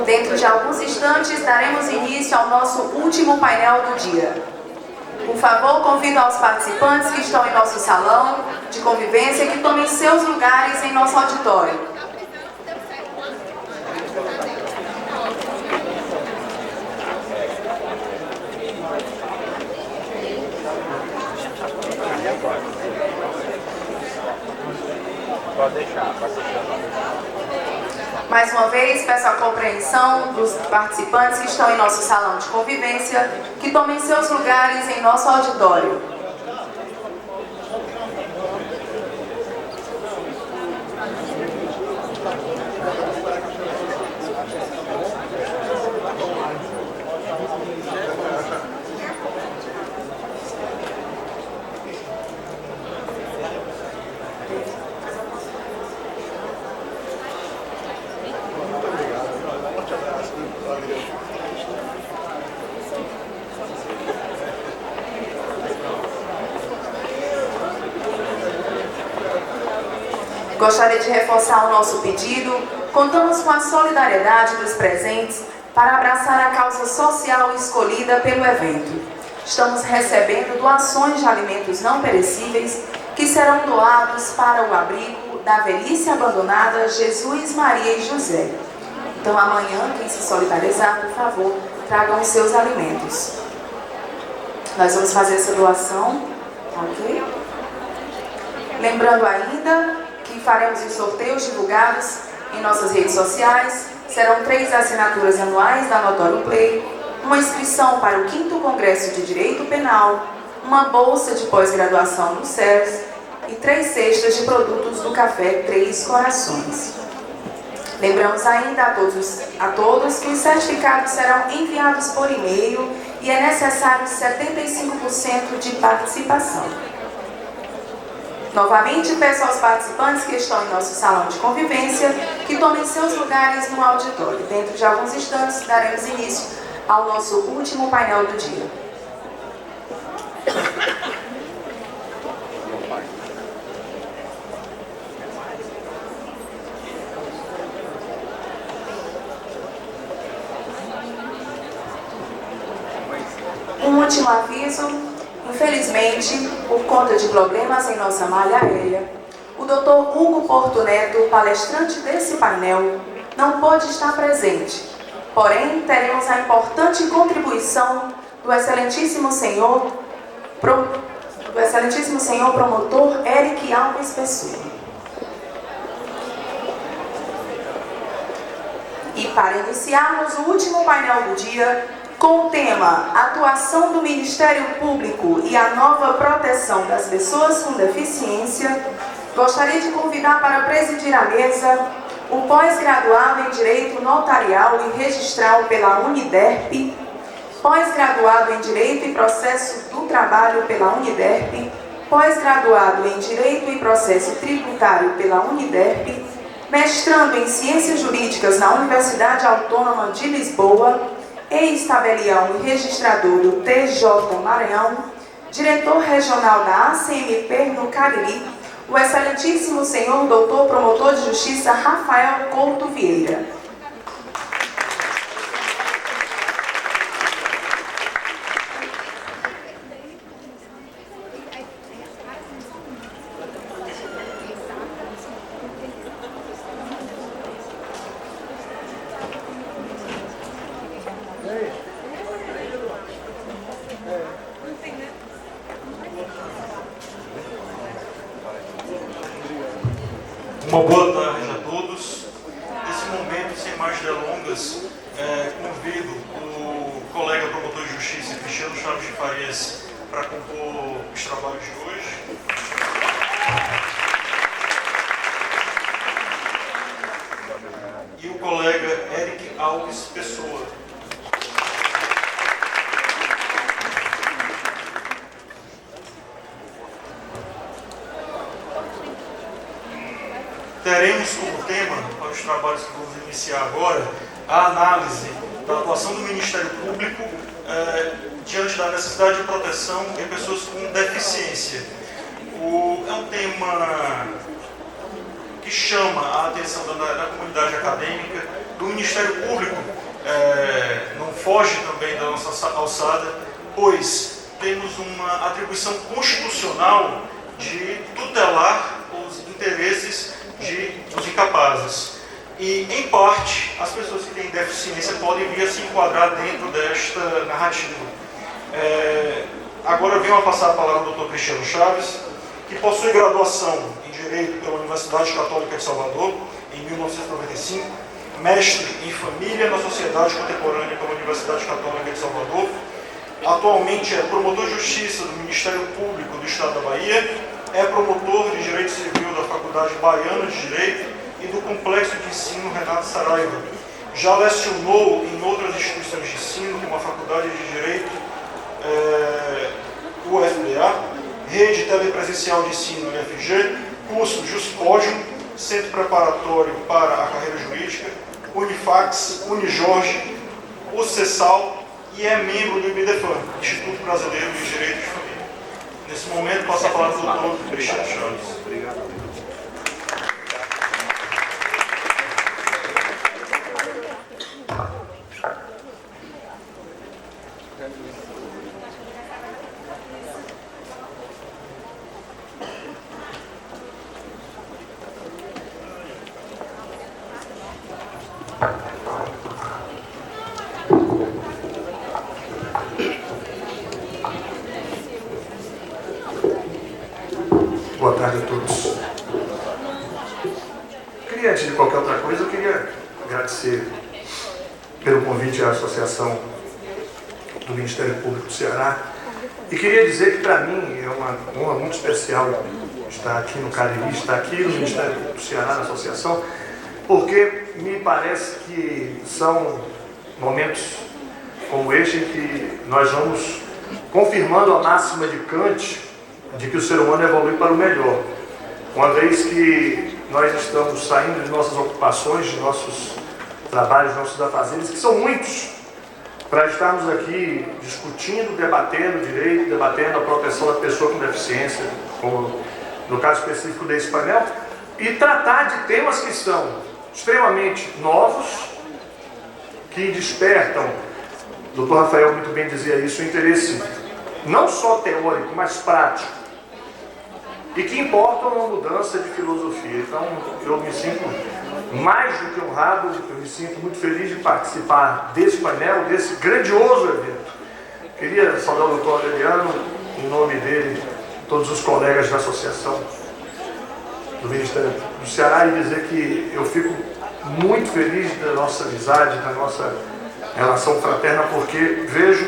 Dentro de alguns instantes, daremos início ao nosso último painel do dia. Por favor, convido aos participantes que estão em nosso salão de convivência que tomem seus lugares em nosso auditório. Pode deixar, pode deixar. Mais uma vez, peço a compreensão dos participantes que estão em nosso salão de convivência, que tomem seus lugares em nosso auditório. Gostaria de reforçar o nosso pedido. Contamos com a solidariedade dos presentes para abraçar a causa social escolhida pelo evento. Estamos recebendo doações de alimentos não perecíveis que serão doados para o abrigo da velhice abandonada Jesus, Maria e José. Então amanhã, quem se solidarizar, por favor, tragam os seus alimentos. Nós vamos fazer essa doação, ok? Lembrando ainda que faremos os sorteios divulgados em nossas redes sociais. Serão 3 assinaturas anuais da Notório Play, uma inscrição para o 5º Congresso de Direito Penal, uma bolsa de pós-graduação no SERS e 3 cestas de produtos do Café Três Corações. Lembramos ainda a todos que os certificados serão enviados por e-mail e é necessário 75% de participação. Novamente, peço aos participantes que estão em nosso salão de convivência que tomem seus lugares no auditório. Dentro de alguns instantes, daremos início ao nosso último painel do dia. Um último aviso. Infelizmente, por conta de problemas em nossa malha aérea, o Dr. Hugo Porto Neto, palestrante desse painel, não pôde estar presente. Porém, teremos a importante contribuição do excelentíssimo senhor promotor Eric Alves Pessoa. E para iniciarmos o último painel do dia, com o tema Atuação do Ministério Público e a nova proteção das pessoas com deficiência, gostaria de convidar para presidir a mesa o pós-graduado em Direito Notarial e Registral pela Uniderp, pós-graduado em Direito e Processo do Trabalho pela Uniderp, pós-graduado em Direito e Processo Tributário pela Uniderp, mestrando em Ciências Jurídicas na Universidade Autônoma de Lisboa, ex-tabelião e registrador do TJ Maranhão, diretor regional da ACMP no Cariri, o excelentíssimo senhor doutor promotor de justiça Rafael Couto Vieira. Uma boa tarde a todos. Nesse momento, sem mais delongas, convido o colega promotor de justiça Cristiano Chaves de Farias para compor os trabalhos de hoje. E o colega Eric Alves Pessoa. Teremos como tema, para os trabalhos que vamos iniciar agora, a análise da atuação do Ministério Público diante da necessidade de proteção de pessoas com deficiência. É um tema que que chama a atenção da comunidade acadêmica, do Ministério Público, não foge também da nossa alçada, pois temos uma atribuição constitucional de tutelar os interesses dos incapazes. E, em parte, as pessoas que têm deficiência podem vir a se enquadrar dentro desta narrativa. Agora venho a passar a palavra ao Dr. Cristiano Chaves, que possui graduação em Direito pela Universidade Católica de Salvador, em 1995, mestre em Família na Sociedade Contemporânea pela Universidade Católica de Salvador. Atualmente é promotor de Justiça do Ministério Público do Estado da Bahia, é promotor de Direito Civil da Faculdade Baiana de Direito e do Complexo de Ensino Renato Saraiva. Já lecionou em outras instituições de ensino, como a Faculdade de Direito, UFBA, Rede Telepresencial de Ensino, UFG, curso Juspódio, Centro Preparatório para a Carreira Jurídica, Unifax, Unijorge, o CESAL e é membro do IBDFAN, Instituto Brasileiro de Direito de Família. Nesse momento, passo a palavra ao Dr. Cristiano Chaves. Obrigado. Boa tarde a todos. Antes de qualquer outra coisa, eu queria agradecer pelo convite à Associação do Ministério Público do Ceará e queria dizer que para mim é uma honra muito especial estar aqui no Cariri, estar aqui no Ministério Público do Ceará, na Associação, porque me parece que são momentos como este em que nós vamos confirmando a máxima de Kant de que o ser humano evolui para o melhor, uma vez que nós estamos saindo de nossas ocupações, de nossos trabalhos, de nossos afazeres, que são muitos, para estarmos aqui discutindo, debatendo direito, debatendo a proteção da pessoa com deficiência, como no caso específico desse painel, e tratar de temas que são extremamente novos, que despertam, o Dr. Rafael muito bem dizia isso, o interesse não só teórico, mas prático, e que importam uma mudança de filosofia. Então, eu me sinto mais do que honrado, eu me sinto muito feliz de participar desse painel, desse grandioso evento. Queria saudar o Dr. Aureliano, em nome dele, todos os colegas da Associação do Ministério do Ceará, e dizer que eu fico muito feliz da nossa amizade, da nossa relação fraterna, porque vejo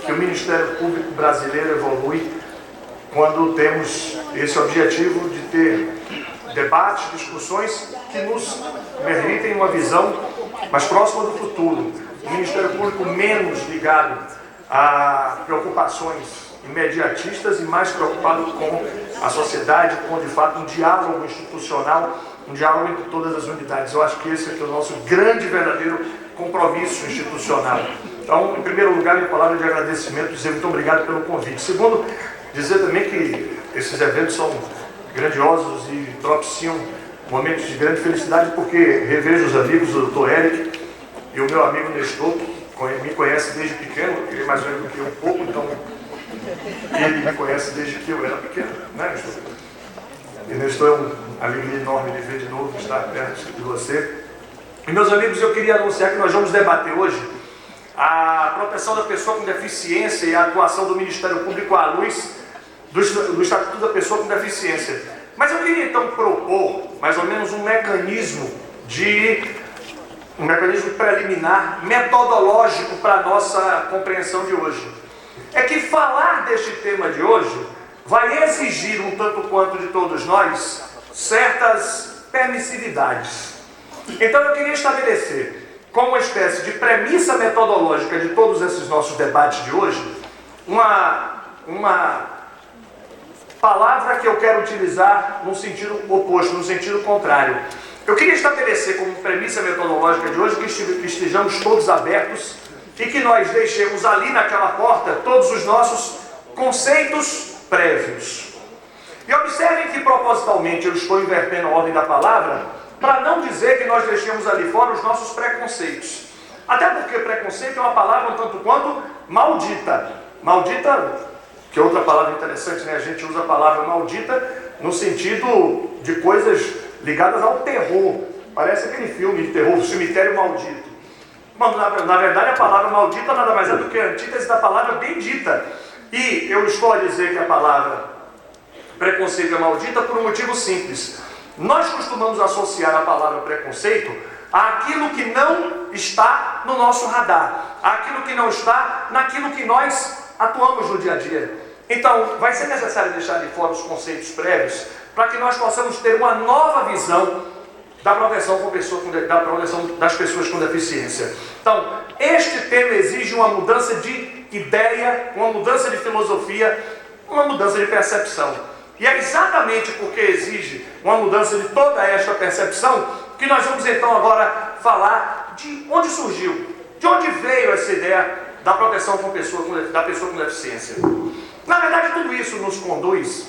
que o Ministério Público brasileiro evolui quando temos esse objetivo de ter debates, discussões que nos permitem uma visão mais próxima do futuro. O Ministério Público menos ligado a preocupações imediatistas e mais preocupado com a sociedade, com de fato um diálogo institucional, um diálogo entre todas as unidades. Eu acho que esse é o nosso grande e verdadeiro compromisso institucional. Então, em primeiro lugar, minha palavra de agradecimento, dizer muito obrigado pelo convite. Segundo, dizer também que esses eventos são grandiosos e propiciam momentos de grande felicidade, porque revejo os amigos do Dr. Eric e o meu amigo Nestor, que me conhece desde pequeno, ele é mais velho do que eu um pouco, então ele me conhece desde que eu era pequeno, né, Nestor? E Nestor é uma alegria enorme de ver de novo, estar perto de você. E meus amigos, eu queria anunciar que nós vamos debater hoje a proteção da pessoa com deficiência e a atuação do Ministério Público à luz do Estatuto da Pessoa com Deficiência. Mas eu queria então propor mais ou menos um mecanismo preliminar, metodológico para a nossa compreensão de hoje. É que falar deste tema de hoje vai exigir um tanto quanto de todos nós certas permissividades. Então eu queria estabelecer, como uma espécie de premissa metodológica de todos esses nossos debates de hoje, uma palavra que eu quero utilizar num sentido oposto, num sentido contrário. Eu queria estabelecer como premissa metodológica de hoje que estejamos todos abertos e que nós deixemos ali naquela porta todos os nossos conceitos prévios. E observem que propositalmente eu estou invertendo a ordem da palavra, para não dizer que nós deixemos ali fora os nossos preconceitos. Até porque preconceito é uma palavra um tanto quanto maldita. Maldita, que é outra palavra interessante, né? A gente usa a palavra maldita no sentido de coisas ligadas ao terror. Parece aquele filme de terror, O Cemitério Maldito. Mas, na verdade, a palavra maldita nada mais é do que a antítese da palavra bendita. E eu estou a dizer que a palavra preconceito é maldita por um motivo simples. Nós costumamos associar a palavra preconceito àquilo que não está no nosso radar, àquilo que não está naquilo que nós atuamos no dia a dia. Então, vai ser necessário deixar de fora os conceitos prévios para que nós possamos ter uma nova visão da proteção das pessoas com deficiência. Então, este tema exige uma mudança de ideia, uma mudança de filosofia, uma mudança de percepção. E é exatamente porque exige uma mudança de toda esta percepção que nós vamos então agora falar de onde surgiu, de onde veio essa ideia da proteção da pessoa com deficiência. Na verdade, tudo isso nos conduz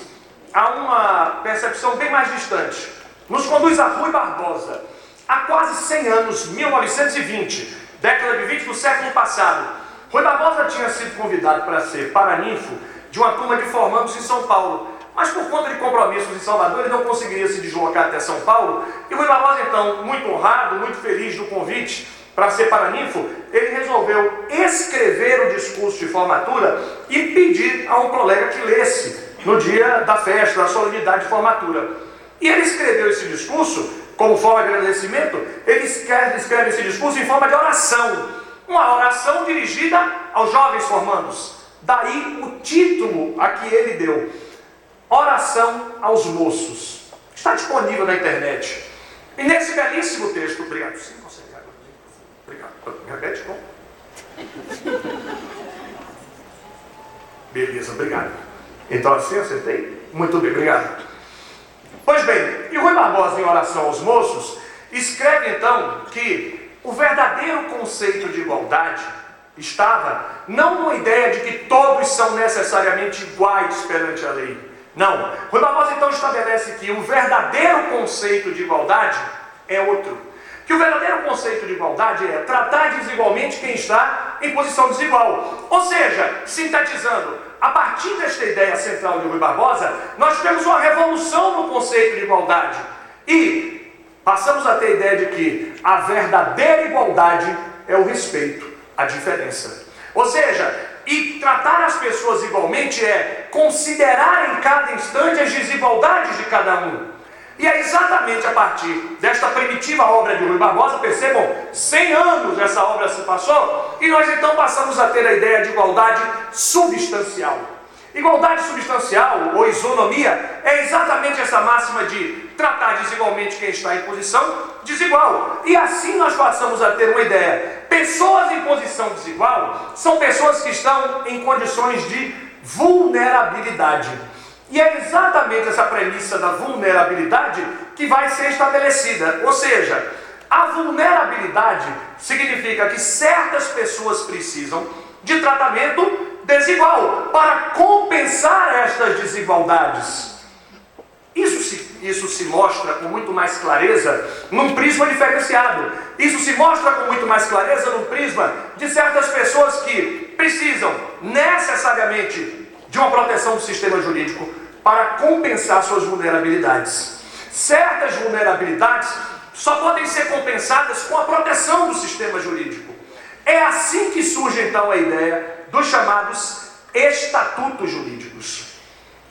a uma percepção bem mais distante. Nos conduz a Rui Barbosa. Há quase 100 anos, 1920, década de 20 do século passado, Rui Barbosa tinha sido convidado para ser paraninfo de uma turma de formandos em São Paulo. Mas por conta de compromissos em Salvador, ele não conseguiria se deslocar até São Paulo. E Rui Barbosa, então, muito honrado, muito feliz do convite para ser paraninfo, ele resolveu escrever o discurso de formatura e pedir a um colega que lesse no dia da festa, da solenidade de formatura. E ele escreveu esse discurso, como forma de agradecimento, ele escreve esse discurso em forma de oração. Uma oração dirigida aos jovens formandos. Daí o título a que ele deu. Oração aos moços. Está disponível na internet. E nesse belíssimo texto, obrigado. Sim, consegue. Obrigado. Repete, como? Beleza, obrigado. Então assim acertei? Muito bem, obrigado. Pois bem, e Rui Barbosa, em Oração aos Moços, escreve então que o verdadeiro conceito de igualdade estava não numa ideia de que todos são necessariamente iguais perante a lei. Não. Rui Barbosa então estabelece que o verdadeiro conceito de igualdade é outro. Que o verdadeiro conceito de igualdade é tratar desigualmente quem está em posição desigual. Ou seja, sintetizando, a partir desta ideia central de Rui Barbosa, nós tivemos uma revolução no conceito de igualdade. E passamos a ter a ideia de que a verdadeira igualdade é o respeito à diferença. Ou seja, e tratar as pessoas igualmente é considerar em cada instante as desigualdades de cada um. E é exatamente a partir desta primitiva obra de Rui Barbosa, percebam, 100 anos essa obra se passou, e nós então passamos a ter a ideia de igualdade substancial. Igualdade substancial, ou isonomia, é exatamente essa máxima de tratar desigualmente quem está em posição desigual. E assim nós passamos a ter uma ideia. Pessoas em posição desigual são pessoas que estão em condições de vulnerabilidade. E é exatamente essa premissa da vulnerabilidade que vai ser estabelecida. Ou seja, a vulnerabilidade significa que certas pessoas precisam de tratamento desigual para compensar estas desigualdades. Isso se mostra com muito mais clareza num prisma diferenciado. Isso se mostra com muito mais clareza no prisma de certas pessoas que precisam necessariamente de uma proteção do sistema jurídico para compensar suas vulnerabilidades. Certas vulnerabilidades só podem ser compensadas com a proteção do sistema jurídico. É assim que surge então a ideia dos chamados estatutos jurídicos.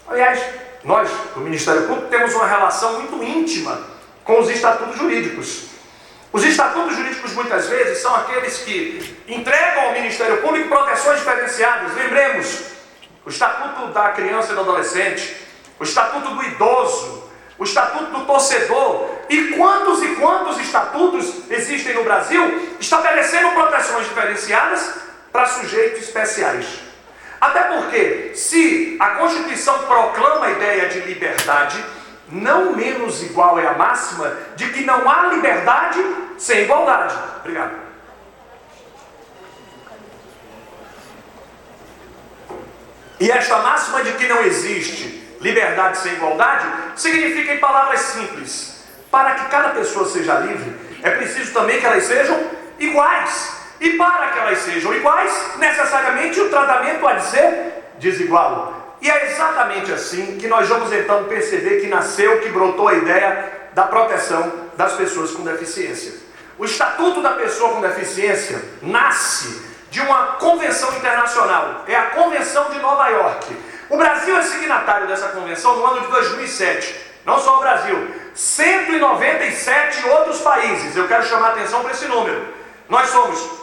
Aliás, nós, do Ministério Público, temos uma relação muito íntima com os estatutos jurídicos. Os estatutos jurídicos, muitas vezes, são aqueles que entregam ao Ministério Público proteções diferenciadas. Lembremos, o Estatuto da Criança e do Adolescente, o Estatuto do Idoso, o Estatuto do Torcedor, e quantos estatutos existem no Brasil estabelecendo proteções diferenciadas para sujeitos especiais. Até porque, se a Constituição proclama a ideia de liberdade, não menos igual é a máxima de que não há liberdade sem igualdade. Obrigado. E esta máxima de que não existe Liberdade sem igualdade significa, em palavras simples, para que cada pessoa seja livre, é preciso também que elas sejam iguais. E para que elas sejam iguais, necessariamente o tratamento há de ser desigual. E é exatamente assim que nós vamos então perceber que nasceu, que brotou a ideia da proteção das pessoas com deficiência. O Estatuto da Pessoa com Deficiência nasce de uma convenção internacional, é a Convenção de Nova York. O Brasil é signatário dessa convenção no ano de 2007, não só o Brasil, 197 outros países. Eu quero chamar a atenção para esse número. Nós somos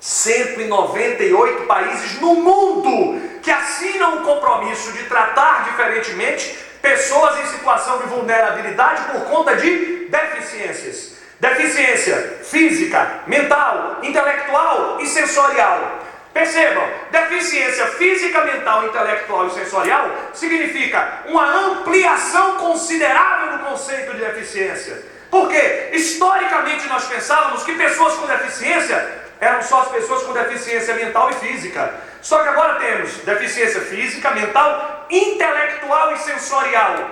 198 países no mundo que assinam o compromisso de tratar diferentemente pessoas em situação de vulnerabilidade por conta de deficiências. Deficiência física, mental, intelectual e sensorial. Percebam, deficiência física, mental, intelectual e sensorial significa uma ampliação considerável do conceito de deficiência. Porque, historicamente, nós pensávamos que pessoas com deficiência eram só as pessoas com deficiência mental e física. Só que agora temos deficiência física, mental, intelectual e sensorial.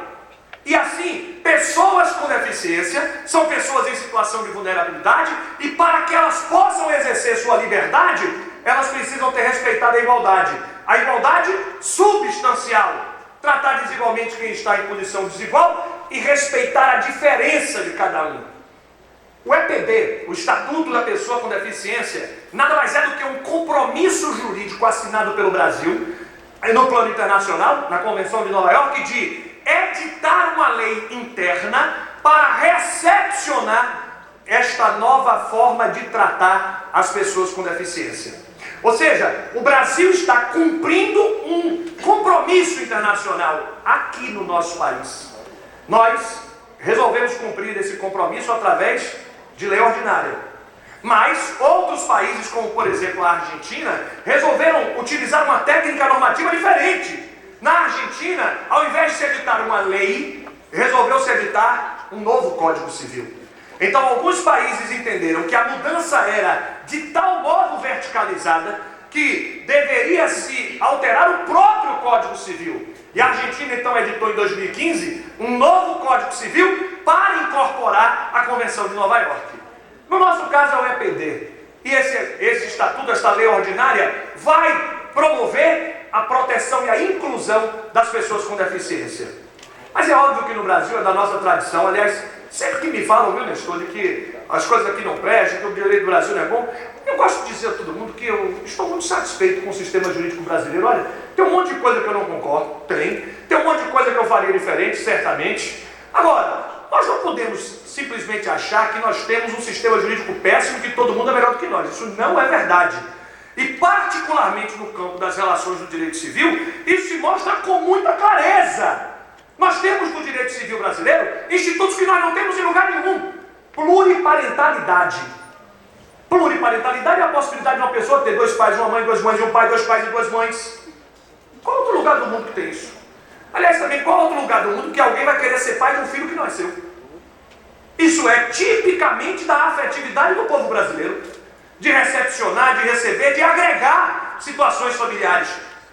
E assim, pessoas com deficiência são pessoas em situação de vulnerabilidade e para que elas possam exercer sua liberdade, elas precisam ter respeitado a igualdade. A igualdade substancial. Tratar desigualmente quem está em posição desigual e respeitar a diferença de cada um. O EPD, o Estatuto da Pessoa com Deficiência, nada mais é do que um compromisso jurídico assinado pelo Brasil, no plano internacional, na Convenção de Nova York, de editar uma lei interna para recepcionar esta nova forma de tratar as pessoas com deficiência. Ou seja, o Brasil está cumprindo um compromisso internacional aqui no nosso país. Nós resolvemos cumprir esse compromisso através de lei ordinária. Mas outros países, como por exemplo a Argentina, resolveram utilizar uma técnica normativa diferente. Na Argentina, ao invés de se editar uma lei, resolveu-se editar um novo Código Civil. Então alguns países entenderam que a mudança era de tal modo verticalizada que deveria se alterar o próprio Código Civil. E a Argentina então editou em 2015 um novo Código Civil para incorporar a Convenção de Nova York. No nosso caso é o EPD. E esse estatuto, esta lei ordinária, vai promover a proteção e a inclusão das pessoas com deficiência. Mas é óbvio que no Brasil é da nossa tradição, aliás, sempre que me falam, viu, Nestor, de que as coisas aqui não prestam, que o direito do Brasil não é bom, eu gosto de dizer a todo mundo que eu estou muito satisfeito com o sistema jurídico brasileiro. Olha, tem um monte de coisa que eu não concordo, tem um monte de coisa que eu faria diferente, certamente. Agora, nós não podemos simplesmente achar que nós temos um sistema jurídico péssimo e que todo mundo é melhor do que nós. Isso não é verdade. E particularmente no campo das relações do direito civil, isso se mostra com muita clareza. Nós temos no direito civil brasileiro institutos que nós não temos em lugar nenhum. Pluriparentalidade. Pluriparentalidade é a possibilidade de uma pessoa ter dois pais, uma mãe, duas mães, e um pai, dois pais e duas mães. Qual outro lugar do mundo que tem isso? Aliás, também, qual outro lugar do mundo que alguém vai querer ser pai de um filho que não é seu? Isso é tipicamente da afetividade do povo brasileiro, de recepcionar, de receber, de agregar situações familiares.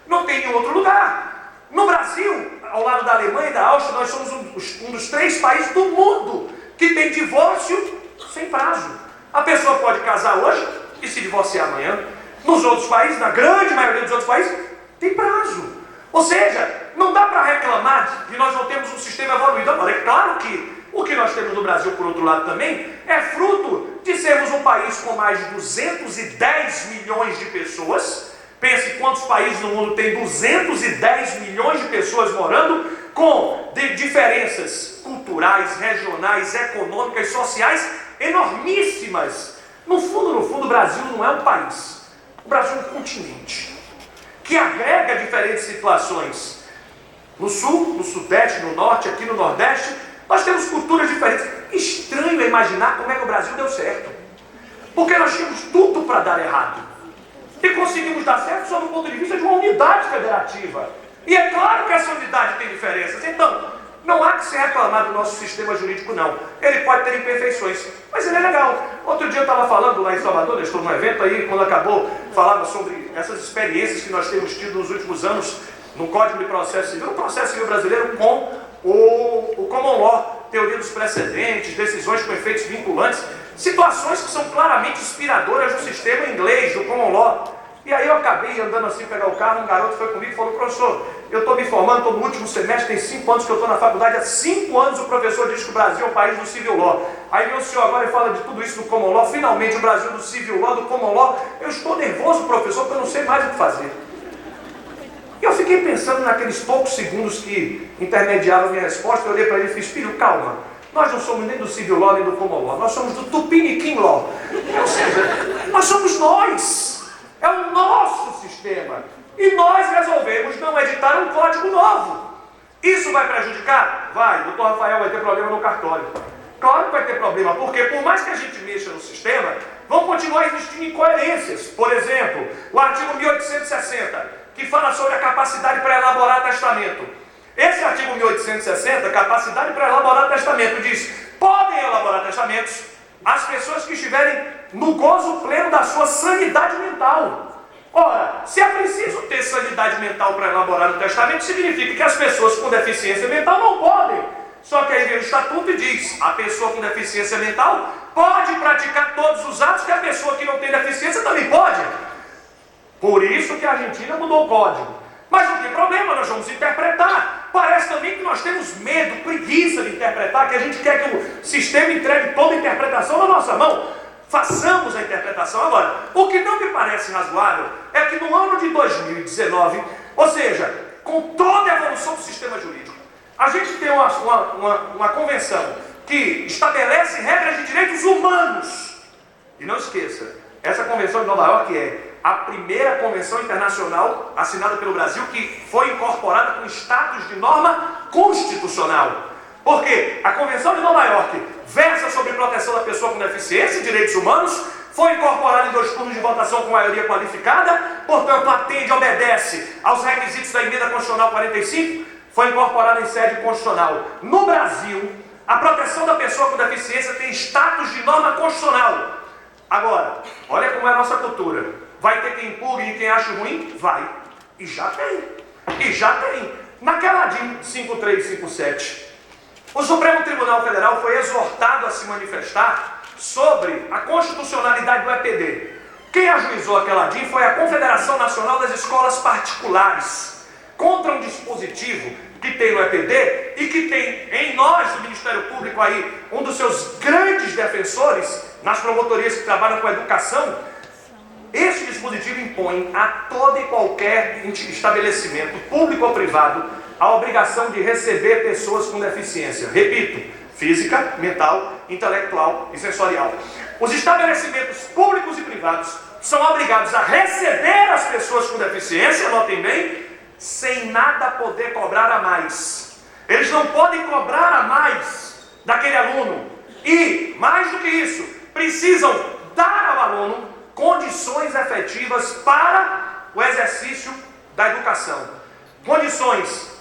Não tem em outro lugar. No Brasil, ao lado da Alemanha e da Áustria, nós somos um dos 3 países do mundo que tem divórcio sem prazo. A pessoa pode casar hoje e se divorciar amanhã. Nos outros países, na grande maioria dos outros países, tem prazo. Ou seja, não dá para reclamar que nós não temos um sistema evoluído. Agora, é claro que o que nós temos no Brasil, por outro lado, também é fruto de sermos um país com mais de 210 milhões de pessoas. Pense quantos países no mundo tem 210 milhões de pessoas morando, com diferenças culturais, regionais, econômicas, sociais enormíssimas. No fundo, o Brasil não é um país. O Brasil é um continente que agrega diferentes situações. No sul, no sudeste, no norte, aqui no nordeste, nós temos culturas diferentes. Estranho é imaginar como é que o Brasil deu certo. Porque nós tínhamos tudo para dar errado. E conseguimos dar certo sob o ponto de vista de uma unidade federativa. E é claro que essa unidade tem diferenças. Então, não há que se reclamar do nosso sistema jurídico, não. Ele pode ter imperfeições, mas ele é legal. Outro dia eu estava falando lá em Salvador, eu estou num evento aí, quando acabou, falava sobre essas experiências que nós temos tido nos últimos anos no Código de Processo Civil, no processo civil brasileiro, com o Common Law, teoria dos precedentes, decisões com efeitos vinculantes, situações que são claramente inspiradoras do sistema inglês, do Common Law. E aí eu acabei andando assim, pegar o carro, um garoto foi comigo e falou: professor, eu estou me formando, estou no último semestre, tem 5 anos que eu estou na faculdade, há 5 anos o professor diz que o Brasil é o país do Civil Law. Aí meu senhor agora fala de tudo isso do Common Law, finalmente o Brasil do Civil Law, do Common Law. Eu estou nervoso, professor, porque eu não sei mais o que fazer. E eu fiquei pensando naqueles poucos segundos que intermediavam a minha resposta. Eu olhei para ele e fiz: filho, calma, nós não somos nem do Civil Law nem do Common Law, nós somos do Tupiniquim Law. Ou seja, nós somos nós. É o nosso sistema. E nós resolvemos não editar um código novo. Isso vai prejudicar? Vai. O doutor Rafael vai ter problema no cartório. Claro que vai ter problema, porque por mais que a gente mexa no sistema, vão continuar existindo incoerências. Por exemplo, o artigo 1860, que fala sobre a capacidade para elaborar testamento. Esse artigo 1860, capacidade para elaborar testamento, diz: podem elaborar testamentos as pessoas que estiverem no gozo pleno da sua sanidade mental. Ora, se é preciso ter sanidade mental para elaborar o testamento, significa que as pessoas com deficiência mental não podem. Só que aí vem o estatuto e diz: a pessoa com deficiência mental pode praticar todos os atos que a pessoa que não tem deficiência também pode. Por isso que a Argentina mudou o código. Mas não tem problema, nós vamos interpretar. Parece também que nós temos medo, preguiça de interpretar, que a gente quer que o sistema entregue toda a interpretação na nossa mão. Façamos a interpretação. Agora, o que não me parece razoável é que no ano de 2019, ou seja, com toda a evolução do sistema jurídico, a gente tem uma convenção que estabelece regras de direitos humanos. E não esqueça, essa convenção de Nova York é a primeira convenção internacional assinada pelo Brasil que foi incorporada com status de norma constitucional. Porque a Convenção de Nova York versa sobre proteção da pessoa com deficiência e direitos humanos, foi incorporada em 2 turnos de votação com maioria qualificada, portanto atende e obedece aos requisitos da Emenda Constitucional 45, foi incorporada em sede constitucional. No Brasil, a proteção da pessoa com deficiência tem status de norma constitucional. Agora, olha como é a nossa cultura. Vai ter quem empurre e quem acha ruim? Vai. E já tem. E já tem. Naquela DIN 5357, o Supremo Tribunal Federal foi exortado a se manifestar sobre a constitucionalidade do EPD. Quem ajuizou aquela DIN foi a Confederação Nacional das Escolas Particulares, contra um dispositivo que tem no EPD e que tem em nós, do Ministério Público, aí, um dos seus grandes defensores nas promotorias que trabalham com a educação. Esse dispositivo impõe a todo e qualquer estabelecimento, público ou privado, a obrigação de receber pessoas com deficiência. Repito, física, mental, intelectual e sensorial. Os estabelecimentos públicos e privados são obrigados a receber as pessoas com deficiência, notem bem, sem nada poder cobrar a mais. Eles não podem cobrar a mais daquele aluno. E, mais do que isso, precisam dar ao aluno condições efetivas para o exercício da educação. Condições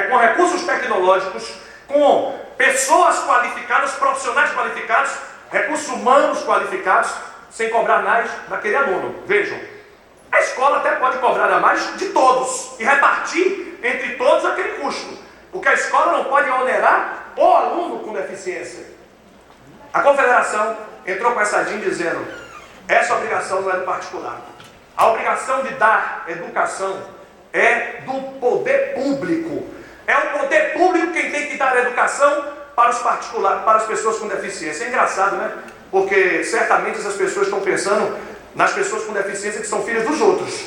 com recursos tecnológicos, com pessoas qualificadas, profissionais qualificados, recursos humanos qualificados, sem cobrar mais daquele aluno. Vejam, a escola até pode cobrar a mais de todos e repartir entre todos aquele custo, porque a escola não pode onerar o aluno com deficiência. A Confederação entrou com essa DIN dizendo: essa obrigação não é do particular. A obrigação de dar educação é do poder público. É o poder público quem tem que dar educação para os particulares, para as pessoas com deficiência. É engraçado, né? Porque certamente essas pessoas estão pensando nas pessoas com deficiência que são filhas dos outros.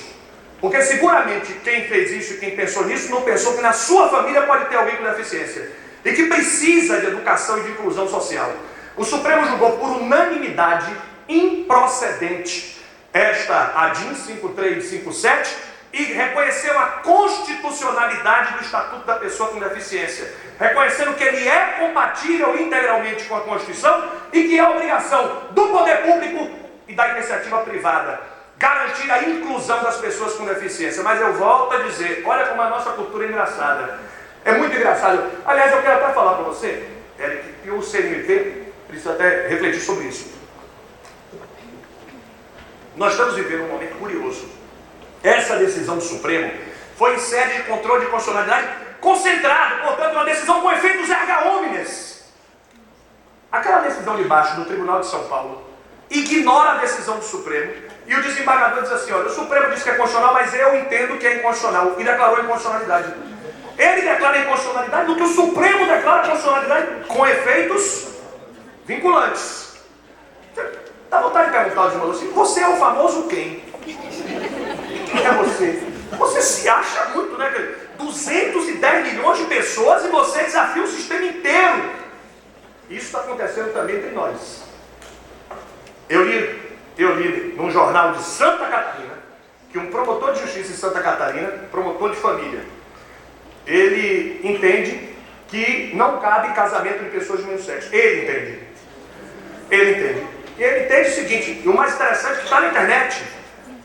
Porque seguramente quem fez isso e quem pensou nisso não pensou que na sua família pode ter alguém com deficiência e que precisa de educação e de inclusão social. O Supremo julgou por unanimidade improcedente a DIN 5357 e reconheceu a constitucionalidade do Estatuto da Pessoa com Deficiência, reconhecendo que ele é compatível integralmente com a Constituição e que é obrigação do poder público e da iniciativa privada garantir a inclusão das pessoas com deficiência. Mas eu volto a dizer, olha como a nossa cultura é engraçada. É muito engraçado. Aliás, eu quero até falar para você, Eric, que o CNMP precisa até refletir sobre isso. Nós estamos vivendo um momento curioso. Essa decisão do Supremo foi em sede de controle de constitucionalidade concentrado, portanto, uma decisão com efeitos erga omnes. Aquela decisão de baixo do Tribunal de São Paulo ignora a decisão do Supremo e o desembargador diz assim: olha, o Supremo diz que é constitucional, mas eu entendo que é inconstitucional, e declarou inconstitucionalidade. Ele declara inconstitucionalidade do que o Supremo declara constitucionalidade com efeitos vinculantes. Dá vontade de perguntar ao desembargador assim: você é o famoso quem? Quem é você? Você se acha muito, né? 210 milhões de pessoas e você desafia o sistema inteiro. Isso está acontecendo também entre nós. Eu li num jornal de Santa Catarina que um promotor de justiça em Santa Catarina, promotor de família, ele entende que não cabe casamento de pessoas do mesmo sexo. Ele entende. E ele entende o seguinte, e o mais interessante é que está na internet.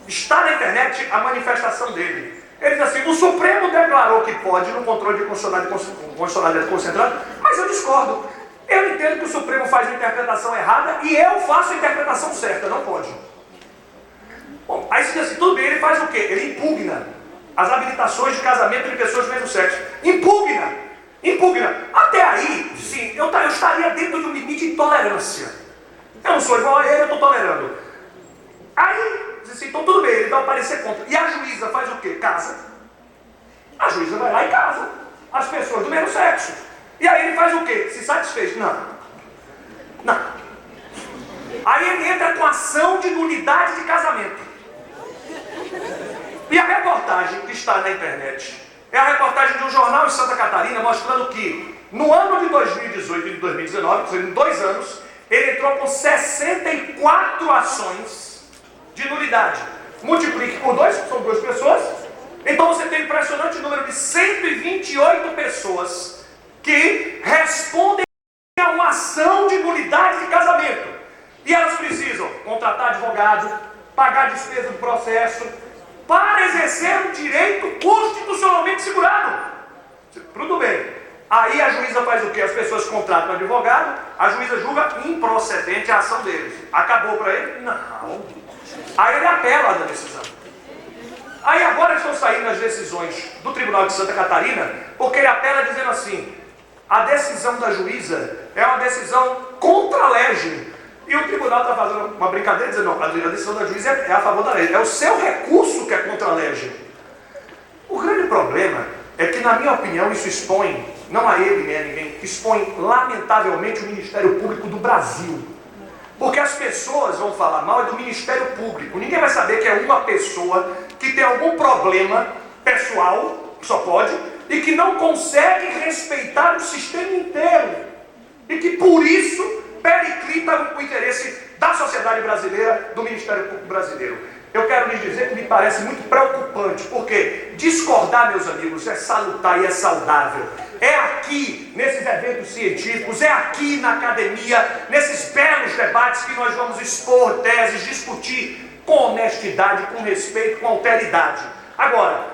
Está na internet a manifestação dele. Ele diz assim: o Supremo declarou que pode no controle de constitucionalidade concentrado, mas eu discordo. Eu entendo que o Supremo faz uma interpretação errada e eu faço a interpretação certa, não pode. Bom, aí se diz assim, tudo bem, ele faz o quê? Ele impugna as habilitações de casamento de pessoas do mesmo sexo. Impugna. Até aí, sim, eu estaria dentro de um limite de tolerância. Eu não sou igual a ele, eu estou tolerando. Aí, diz assim, então tudo bem, ele dá um parecer contra. E a juíza faz o quê? Casa. A juíza vai lá e casa as pessoas do mesmo sexo. E aí ele faz o quê? Se satisfez? Não. Aí ele entra com ação de nulidade de casamento. E a reportagem que está na internet é a reportagem de um jornal em Santa Catarina mostrando que no ano de 2018 e de 2019, em 2 anos, ele entrou com 64 ações de nulidade. Multiplique por 2, são 2 pessoas. Então você tem um impressionante número de 128 pessoas que respondem a uma ação de nulidade de casamento. E elas precisam contratar advogado, pagar despesa do processo, para exercer um direito constitucionalmente segurado. Tudo bem. Aí a juíza faz o quê? As pessoas contratam advogado, a juíza julga improcedente a ação deles. Acabou para ele? Não. Aí ele apela da decisão. Aí agora estão saindo as decisões do Tribunal de Santa Catarina, porque ele apela dizendo assim: a decisão da juíza é uma decisão contra a lei. E o tribunal está fazendo uma brincadeira, dizendo: não, a decisão da juíza é a favor da lei. É o seu recurso que é contra a lei. O grande problema é que, na minha opinião, isso expõe, não a ele nem a ninguém, expõe lamentavelmente o Ministério Público do Brasil. Porque as pessoas vão falar mal do Ministério Público. Ninguém vai saber que é uma pessoa que tem algum problema pessoal, só pode, e que não consegue respeitar o sistema inteiro. E que por isso periclita o interesse da sociedade brasileira, do Ministério Público brasileiro. Eu quero lhes dizer que me parece muito preocupante, porque discordar, meus amigos, é salutar e é saudável. É aqui, nesses eventos científicos, é aqui na academia, nesses belos debates que nós vamos expor teses, discutir com honestidade, com respeito, com alteridade. Agora,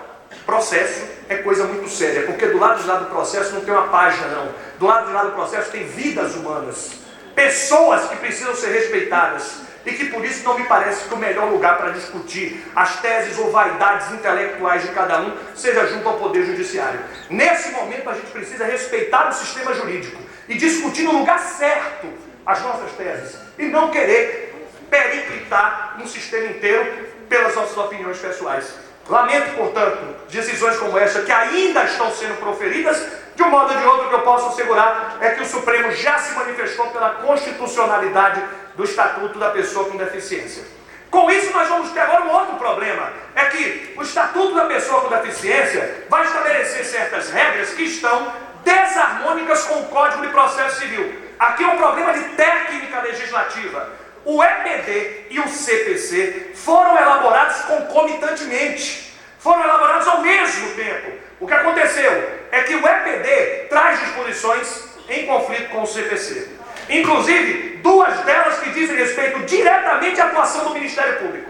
processo é coisa muito séria, porque do lado de lá do processo não tem uma página, não. Do lado de lá do processo tem vidas humanas. Pessoas que precisam ser respeitadas e que por isso não me parece que o melhor lugar para discutir as teses ou vaidades intelectuais de cada um seja junto ao Poder Judiciário. Nesse momento a gente precisa respeitar o sistema jurídico e discutir no lugar certo as nossas teses e não querer periclitar um sistema inteiro pelas nossas opiniões pessoais. Lamento, portanto, decisões como essa que ainda estão sendo proferidas. De um modo ou de outro, o que eu posso assegurar é que o Supremo já se manifestou pela constitucionalidade do Estatuto da Pessoa com Deficiência. Com isso, nós vamos ter agora um outro problema. É que o Estatuto da Pessoa com Deficiência vai estabelecer certas regras que estão desarmônicas com o Código de Processo Civil. Aqui é um problema de técnica legislativa. O EPD e o CPC foram elaborados concomitantemente. Foram elaborados ao mesmo tempo. O que aconteceu é que o EPD traz disposições em conflito com o CPC. Inclusive, 2 delas que dizem respeito diretamente à atuação do Ministério Público.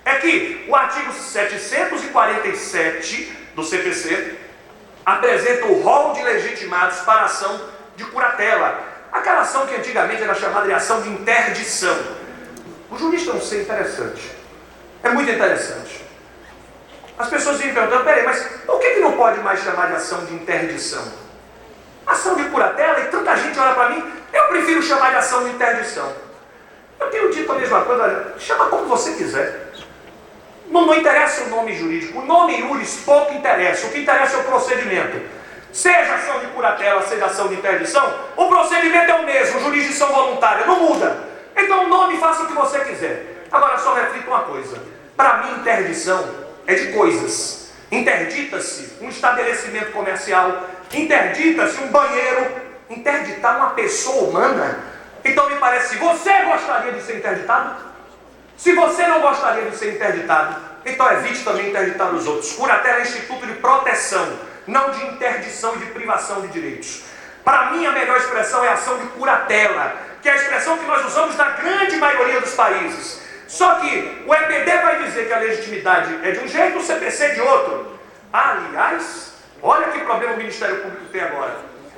É que o artigo 747 do CPC apresenta o rol de legitimados para ação de curatela. Aquela ação que antigamente era chamada de ação de interdição. O jurista é um ser interessante. É muito interessante. As pessoas vêm perguntando, peraí, mas por que não pode mais chamar de ação de interdição? Ação de curatela, e tanta gente olha para mim, eu prefiro chamar de ação de interdição. Eu tenho dito a mesma coisa, olha, chama como você quiser. Não interessa o nome jurídico, o nome iuris pouco interessa, o que interessa é o procedimento. Seja ação de curatela, seja ação de interdição, o procedimento é o mesmo, jurisdição voluntária, não muda. Então o nome faça o que você quiser. Agora só reflita uma coisa, para mim interdição é de coisas. Interdita-se um estabelecimento comercial, interdita-se um banheiro, interditar uma pessoa humana. Então me parece, se você gostaria de ser interditado, se você não gostaria de ser interditado, então evite também interditar os outros. Curatela é instituto de proteção, não de interdição e de privação de direitos. Para mim a melhor expressão é a ação de curatela, que é a expressão que nós usamos na grande maioria dos países. Só que o EPD vai dizer que a legitimidade é de um jeito, o CPC de outro. Aliás, olha que problema o Ministério Público tem agora.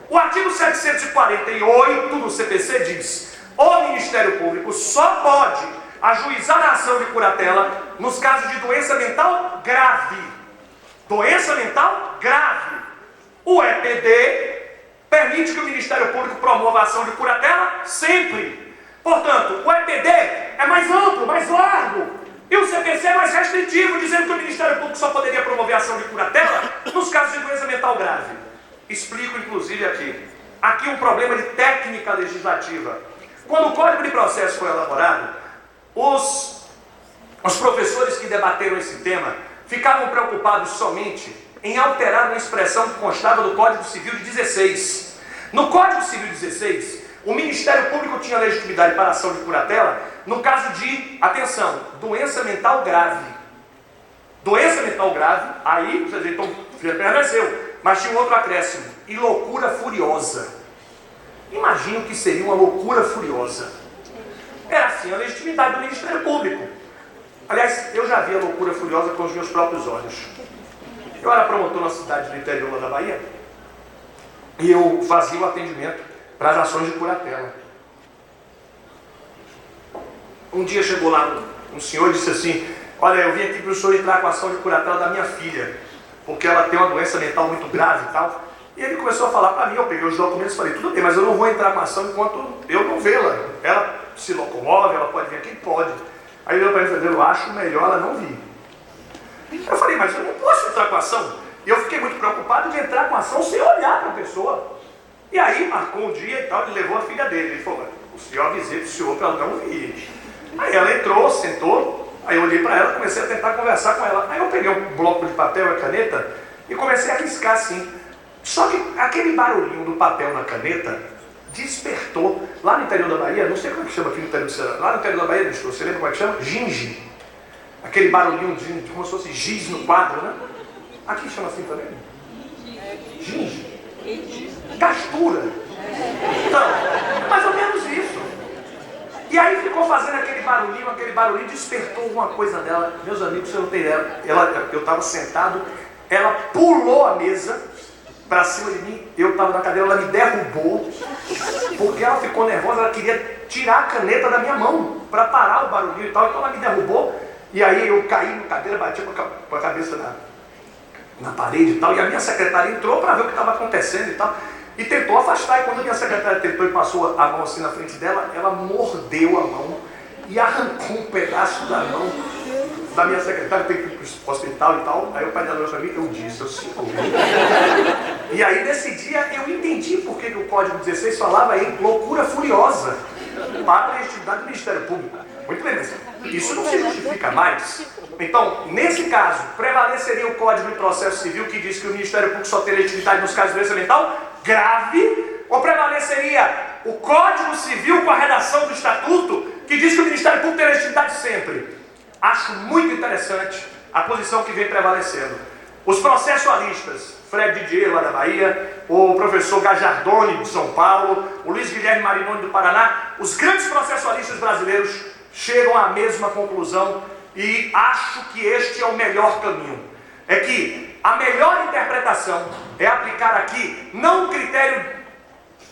O artigo 748 do CPC diz: o Ministério Público só pode ajuizar a ação de curatela nos casos de doença mental grave. Doença mental grave. O EPD permite que o Ministério Público promova a ação de curatela sempre. Portanto, o EPD é mais amplo, mais largo. E o CPC é mais restritivo, dizendo que o Ministério Público só poderia promover a ação de curatela nos casos de doença mental grave. Explico, inclusive, aqui um problema de técnica legislativa. Quando o Código de Processo foi elaborado, os professores que debateram esse tema ficavam preocupados somente em alterar uma expressão que constava do Código Civil de 16. No Código Civil 16, o Ministério Público tinha legitimidade para a ação de curatela no caso de, atenção, doença mental grave. Doença mental grave, aí, vocês veem, então, permaneceu, mas tinha um outro acréscimo, e loucura furiosa. Imagina o que seria uma loucura furiosa. Era assim a legitimidade do Ministério Público. Aliás, eu já vi a loucura furiosa com os meus próprios olhos. Eu era promotor na cidade do interior lá da Bahia, e eu fazia o atendimento para as ações de curatela. Um dia chegou lá um senhor e disse assim: olha, eu vim aqui para o senhor entrar com a ação de curatela da minha filha, porque ela tem uma doença mental muito grave e tal. E ele começou a falar para mim, eu peguei os documentos e falei: tudo bem, mas eu não vou entrar com a ação enquanto eu não vê-la. Ela se locomove, ela pode vir aqui? Pode. Aí ele olhou para mim e falou: eu acho melhor ela não vir. Eu falei: mas eu não posso entrar com a ação. E eu fiquei muito preocupado de entrar com a ação sem olhar para a pessoa. E aí marcou um dia e tal, ele levou a filha dele. Ele falou: o senhor avisei para o senhor para ela não vir. Aí ela entrou, sentou, aí eu olhei para ela, comecei a tentar conversar com ela. Aí eu peguei um bloco de papel e caneta e comecei a riscar assim. Só que aquele barulhinho do papel na caneta despertou, lá no interior da Bahia, não sei como é que chama aqui no interior do Ceará, lá no interior da Bahia, você lembra como é que chama? Ginge. Aquele barulhinho de como se fosse giz no quadro, né? Aqui chama assim também? Ginge. Gastura. Então, é mais ou menos isso. E aí ficou fazendo aquele barulhinho, despertou alguma coisa dela. Meus amigos, eu não tenho eu estava sentado, ela pulou a mesa para cima de mim, eu estava na cadeira, ela me derrubou, porque ela ficou nervosa, ela queria tirar a caneta da minha mão, para parar o barulhinho e tal, então ela me derrubou, e aí eu caí na cadeira, bati com a cabeça na parede e tal, e a minha secretária entrou para ver o que estava acontecendo e tal, e tentou afastar, e quando a minha secretária tentou e passou a mão assim na frente dela, ela mordeu a mão, e arrancou um pedaço da mão da minha secretária, tem que ir para o hospital e tal. Aí o pai dela olhou para mim, eu disse, eu sinto. E aí nesse dia eu entendi por que o Código 16 falava em loucura furiosa para a legitimidade do Ministério Público. Muito bem, mas isso não se justifica mais. Então, nesse caso, prevaleceria o Código de Processo Civil que diz que o Ministério Público só tem legitimidade nos casos de doença mental grave, ou prevaleceria o Código Civil com a redação do Estatuto que diz que o Ministério Público tem legitimidade sempre? Acho muito interessante a posição que vem prevalecendo. Os processualistas, Fred Didier lá da Bahia, o professor Gajardoni de São Paulo, o Luiz Guilherme Marinoni do Paraná, os grandes processualistas brasileiros chegam à mesma conclusão e acho que este é o melhor caminho. É que a melhor interpretação é aplicar aqui não um critério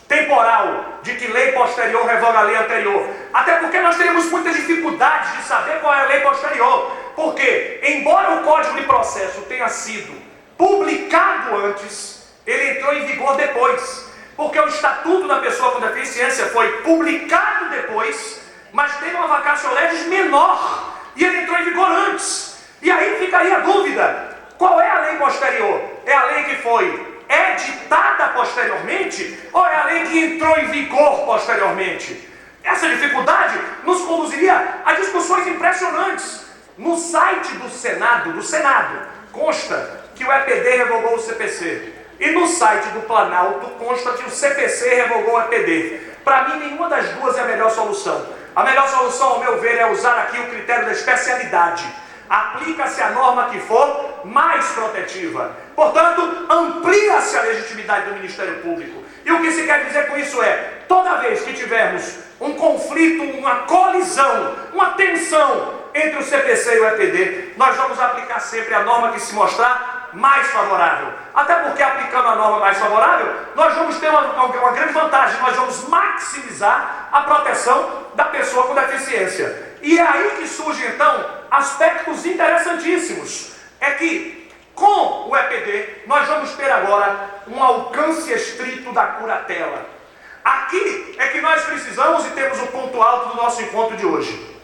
temporal de que lei posterior revoga a lei anterior, até porque nós teremos muitas dificuldades de saber qual é a lei posterior. Porque, embora o Código de Processo tenha sido publicado antes, ele entrou em vigor depois. Porque o Estatuto da Pessoa com Deficiência foi publicado depois, mas teve uma vacatio legis menor, e ele entrou em vigor antes. E aí ficaria a dúvida, qual é a lei posterior? É a lei que foi editada posteriormente, ou é a lei que entrou em vigor posteriormente? Essa dificuldade nos conduziria a discussões impressionantes. No site do Senado, consta que o EPD revogou o CPC. E no site do Planalto consta que o CPC revogou o EPD. Para mim, nenhuma das duas é a melhor solução. A melhor solução, ao meu ver, é usar aqui o critério da especialidade. Aplica-se a norma que for mais protetiva. Portanto, amplia-se a legitimidade do Ministério Público. E o que se quer dizer com isso é, toda vez que tivermos um conflito, uma colisão, uma tensão entre o CPC e o EPD, nós vamos aplicar sempre a norma que se mostrar mais favorável. Até porque, aplicando a norma mais favorável, nós vamos ter uma grande vantagem, nós vamos maximizar a proteção da pessoa com deficiência. E é aí que surgem, então, aspectos interessantíssimos. É que, com o EPD, nós vamos ter agora um alcance estrito da curatela. Aqui é que nós precisamos, e temos o ponto alto do nosso encontro de hoje,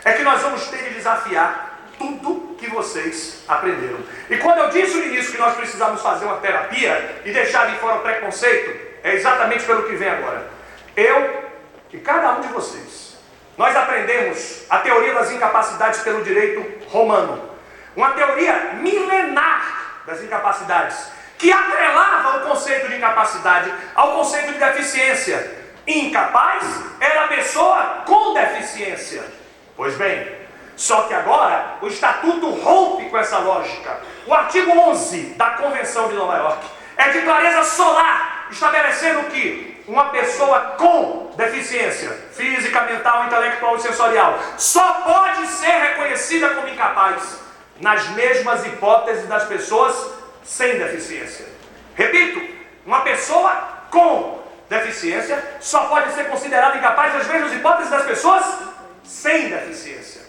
é que nós vamos ter de desafiar tudo que vocês aprenderam. E quando eu disse no início que nós precisamos fazer uma terapia e deixar de fora o preconceito, é exatamente pelo que vem agora. Eu e cada um de vocês, nós aprendemos a teoria das incapacidades pelo direito romano. Uma teoria milenar das incapacidades, que atrelava o conceito de incapacidade ao conceito de deficiência. Incapaz era a pessoa com deficiência. Pois bem, só que agora o Estatuto rompe com essa lógica. O artigo 11 da Convenção de Nova York é de clareza solar, estabelecendo que uma pessoa com deficiência física, mental, intelectual e sensorial só pode ser reconhecida como incapaz nas mesmas hipóteses das pessoas sem deficiência. Repito, uma pessoa com deficiência só pode ser considerada incapaz nas mesmas hipóteses das pessoas sem deficiência.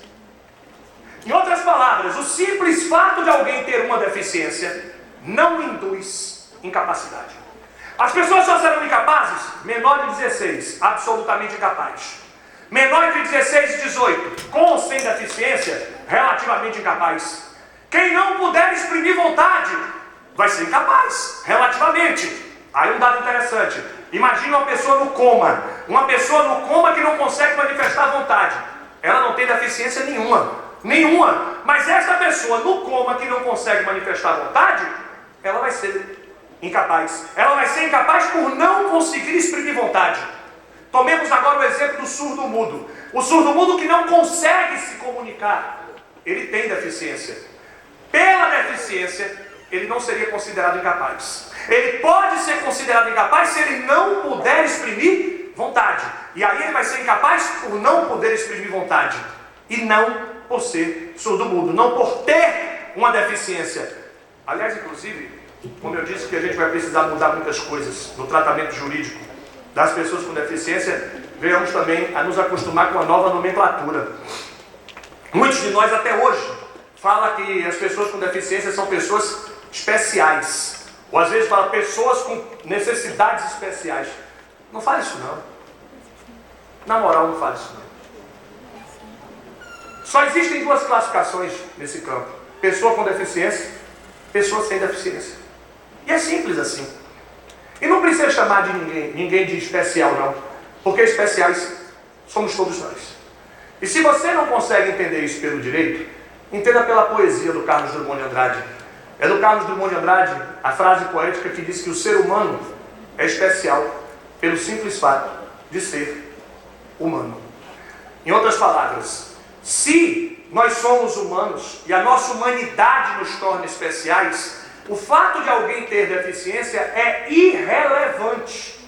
Em outras palavras, o simples fato de alguém ter uma deficiência não induz incapacidade. As pessoas só serão incapazes, menor de 16, absolutamente incapaz. Menor entre 16 e 18, com ou sem deficiência, relativamente incapaz. Quem não puder exprimir vontade, vai ser incapaz, relativamente. Aí um dado interessante. Imagine uma pessoa no coma. Uma pessoa no coma que não consegue manifestar vontade. Ela não tem deficiência nenhuma. Mas esta pessoa no coma que não consegue manifestar vontade, ela vai ser incapaz. Ela vai ser incapaz por não conseguir exprimir vontade. Tomemos agora o exemplo do surdo-mudo. O surdo-mudo que não consegue se comunicar, ele tem deficiência. Pela deficiência, ele não seria considerado incapaz. Ele pode ser considerado incapaz se ele não puder exprimir vontade. E aí ele vai ser incapaz por não poder exprimir vontade. E não por ser surdo-mudo, não por ter uma deficiência. Aliás, inclusive, como eu disse que a gente vai precisar mudar muitas coisas no tratamento jurídico das pessoas com deficiência, venhamos também a nos acostumar com a nova nomenclatura. Muitos de nós até hoje falam que as pessoas com deficiência são pessoas especiais. Ou às vezes fala pessoas com necessidades especiais. Não fala isso não. Na moral, não fala isso não. Só existem duas classificações nesse campo: pessoa com deficiência, pessoa sem deficiência. E é simples assim. E não precisa chamar de ninguém de especial não, porque especiais somos todos nós. E se você não consegue entender isso pelo direito, entenda pela poesia do Carlos Drummond de Andrade. É do Carlos Drummond de Andrade a frase poética que diz que o ser humano é especial pelo simples fato de ser humano. Em outras palavras, se nós somos humanos e a nossa humanidade nos torna especiais, o fato de alguém ter deficiência é irrelevante.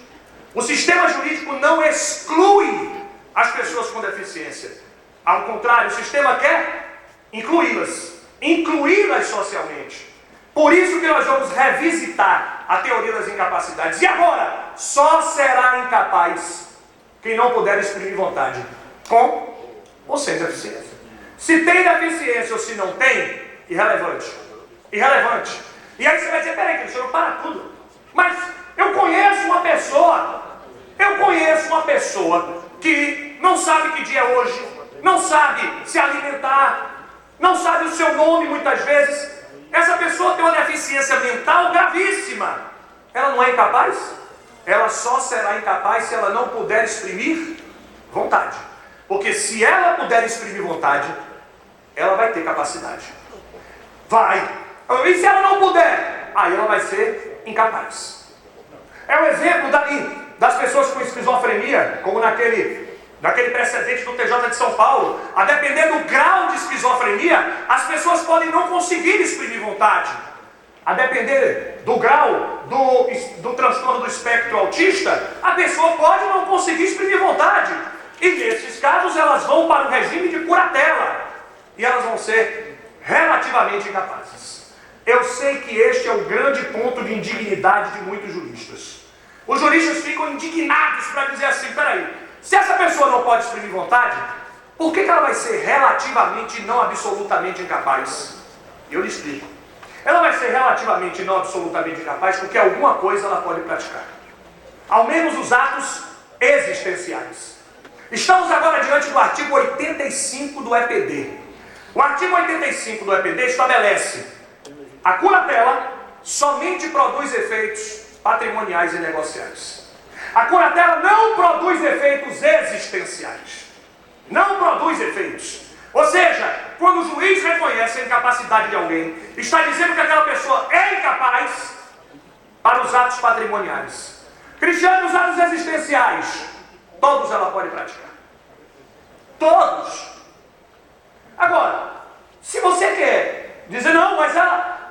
O sistema jurídico não exclui as pessoas com deficiência. Ao contrário, o sistema quer incluí-las socialmente. Por isso que nós vamos revisitar a teoria das incapacidades. E agora, só será incapaz quem não puder exprimir vontade, com ou sem deficiência. Se tem deficiência ou se não tem, irrelevante. Irrelevante. E aí você vai dizer, peraí, Cristiano, para tudo. Mas eu conheço uma pessoa que não sabe que dia é hoje, não sabe se alimentar, não sabe o seu nome muitas vezes. Essa pessoa tem uma deficiência mental gravíssima. Ela não é incapaz? Ela só será incapaz se ela não puder exprimir vontade. Porque se ela puder exprimir vontade, ela vai ter capacidade. Vai. E se ela não puder? Aí ela vai ser incapaz. É o exemplo das pessoas com esquizofrenia, como naquele precedente do TJ de São Paulo. A depender do grau de esquizofrenia, as pessoas podem não conseguir exprimir vontade. A depender do grau do transtorno do espectro autista, a pessoa pode não conseguir exprimir vontade. E nesses casos elas vão para o regime de curatela. E elas vão ser relativamente incapazes. Eu sei que este é o grande ponto de indignidade de muitos juristas. Os juristas ficam indignados para dizer assim, peraí, se essa pessoa não pode exprimir vontade, por que ela vai ser relativamente e não absolutamente incapaz? Eu lhe explico. Ela vai ser relativamente e não absolutamente incapaz porque alguma coisa ela pode praticar. Ao menos os atos existenciais. Estamos agora diante do artigo 85 do EPD. O artigo 85 do EPD estabelece: a curatela somente produz efeitos patrimoniais e negociais. A curatela não produz efeitos existenciais. Não produz efeitos. Ou seja, quando o juiz reconhece a incapacidade de alguém, está dizendo que aquela pessoa é incapaz para os atos patrimoniais. Cristiano, os atos existenciais, todos ela pode praticar. Todos. Agora, se você quer dizer, não, mas ela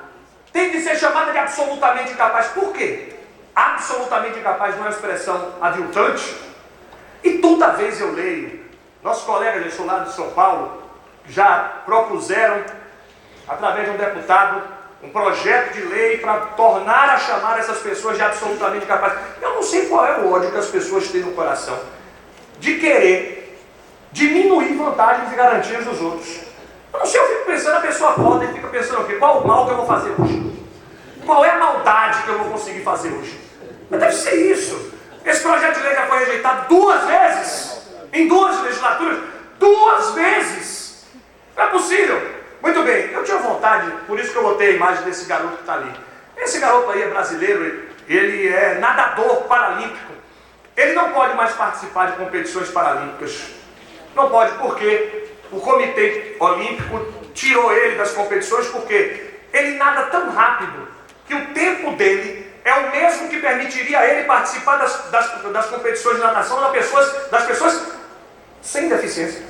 tem que ser chamada de absolutamente incapaz. Por quê? Absolutamente incapaz não é uma expressão aviltante. E toda vez eu leio, nossos colegas desse lado de São Paulo já propuseram, através de um deputado, um projeto de lei para tornar a chamar essas pessoas de absolutamente incapazes. Eu não sei qual é o ódio que as pessoas têm no coração de querer diminuir vantagens e garantias dos outros. Eu não sei, eu fico pensando, a pessoa acorda e fica pensando o quê? Qual o mal que eu vou fazer hoje? Qual é a maldade que eu vou conseguir fazer hoje? Mas deve ser isso. Esse projeto de lei já foi rejeitado 2 vezes, em 2 legislaturas, 2 vezes. Não é possível. Muito bem, eu tinha vontade, por isso que eu botei a imagem desse garoto que está ali. Esse garoto aí é brasileiro, ele é nadador paralímpico. Ele não pode mais participar de competições paralímpicas. Não pode, porque o Comitê Olímpico tirou ele das competições, porque ele nada tão rápido que o tempo dele é o mesmo que permitiria a ele participar das competições de natação das pessoas sem deficiência.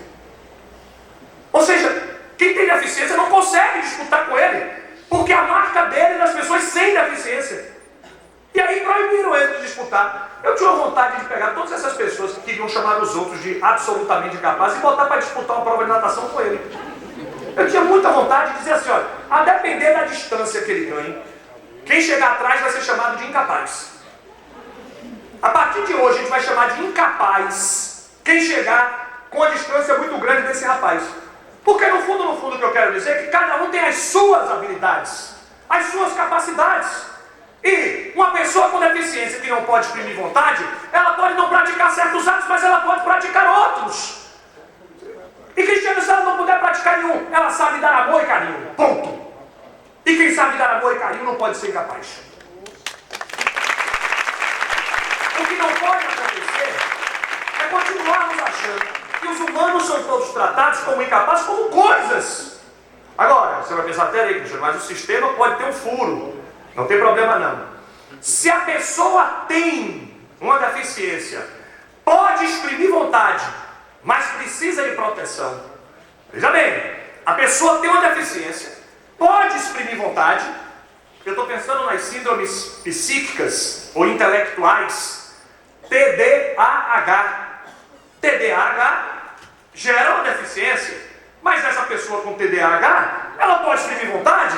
Ou seja, quem tem deficiência não consegue disputar com ele, porque a marca dele é das pessoas sem deficiência. E aí proibiram ele de disputar. Eu tinha vontade de pegar todas essas pessoas que queriam chamar os outros de absolutamente incapazes e botar para disputar uma prova de natação com ele. Eu tinha muita vontade de dizer assim, olha, a depender da distância que ele ganhe, quem chegar atrás vai ser chamado de incapaz. A partir de hoje a gente vai chamar de incapaz quem chegar com a distância muito grande desse rapaz. Porque no fundo o que eu quero dizer é que cada um tem as suas habilidades, as suas capacidades. E uma pessoa com deficiência que não pode exprimir vontade, ela pode não praticar certos atos, mas ela pode praticar outros. E Cristiano, se ela não puder praticar nenhum, ela sabe dar amor e carinho. Ponto. E quem sabe dar amor e carinho não pode ser incapaz. O que não pode acontecer é continuarmos achando que os humanos são todos tratados como incapazes, como coisas. Agora, você vai pensar, peraí, Cristiano, mas o sistema pode ter um furo. Não tem problema não. Se a pessoa tem uma deficiência, pode exprimir vontade, mas precisa de proteção. Veja bem, a pessoa tem uma deficiência, pode exprimir vontade. Eu estou pensando nas síndromes psíquicas ou intelectuais, TDAH. TDAH gera uma deficiência, mas essa pessoa com TDAH, ela pode exprimir vontade?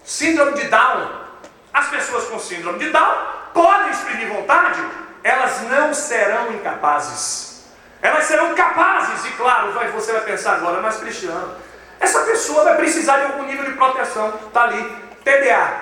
Síndrome de Down. As pessoas com síndrome de Down podem exprimir vontade, elas não serão incapazes. Elas serão capazes, e claro, você vai pensar agora, mas Cristiano, essa pessoa vai precisar de algum nível de proteção. Está ali, TDA,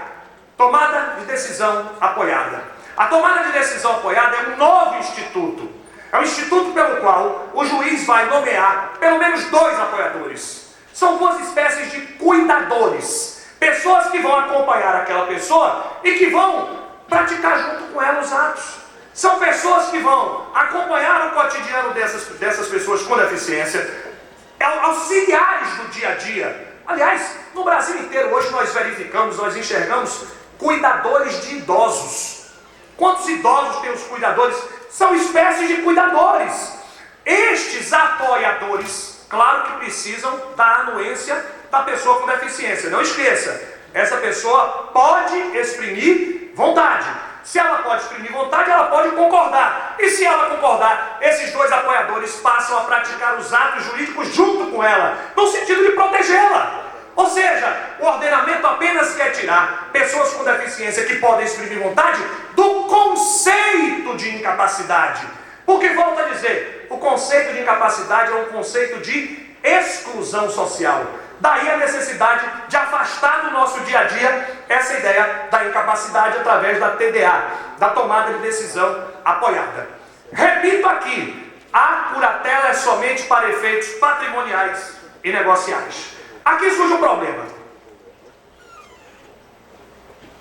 tomada de decisão apoiada. A tomada de decisão apoiada é um novo instituto. É um instituto pelo qual o juiz vai nomear pelo menos 2 apoiadores. São 2 espécies de cuidadores. Pessoas que vão acompanhar aquela pessoa e que vão praticar junto com ela os atos. São pessoas que vão acompanhar o cotidiano dessas pessoas com deficiência, auxiliares do dia a dia. Aliás, no Brasil inteiro hoje nós verificamos, nós enxergamos cuidadores de idosos. Quantos idosos tem os cuidadores? São espécies de cuidadores. Estes apoiadores, claro que precisam da anuência da pessoa com deficiência. Não esqueça, essa pessoa pode exprimir vontade. Se ela pode exprimir vontade, ela pode concordar. E se ela concordar, esses 2 apoiadores passam a praticar os atos jurídicos junto com ela, no sentido de protegê-la. Ou seja, o ordenamento apenas quer tirar pessoas com deficiência que podem exprimir vontade do conceito de incapacidade. Porque, volto a dizer, o conceito de incapacidade é um conceito de exclusão social. Daí a necessidade de afastar do nosso dia a dia essa ideia da incapacidade através da TDA, da tomada de decisão apoiada. Repito aqui, a curatela é somente para efeitos patrimoniais e negociais. Aqui surge um problema.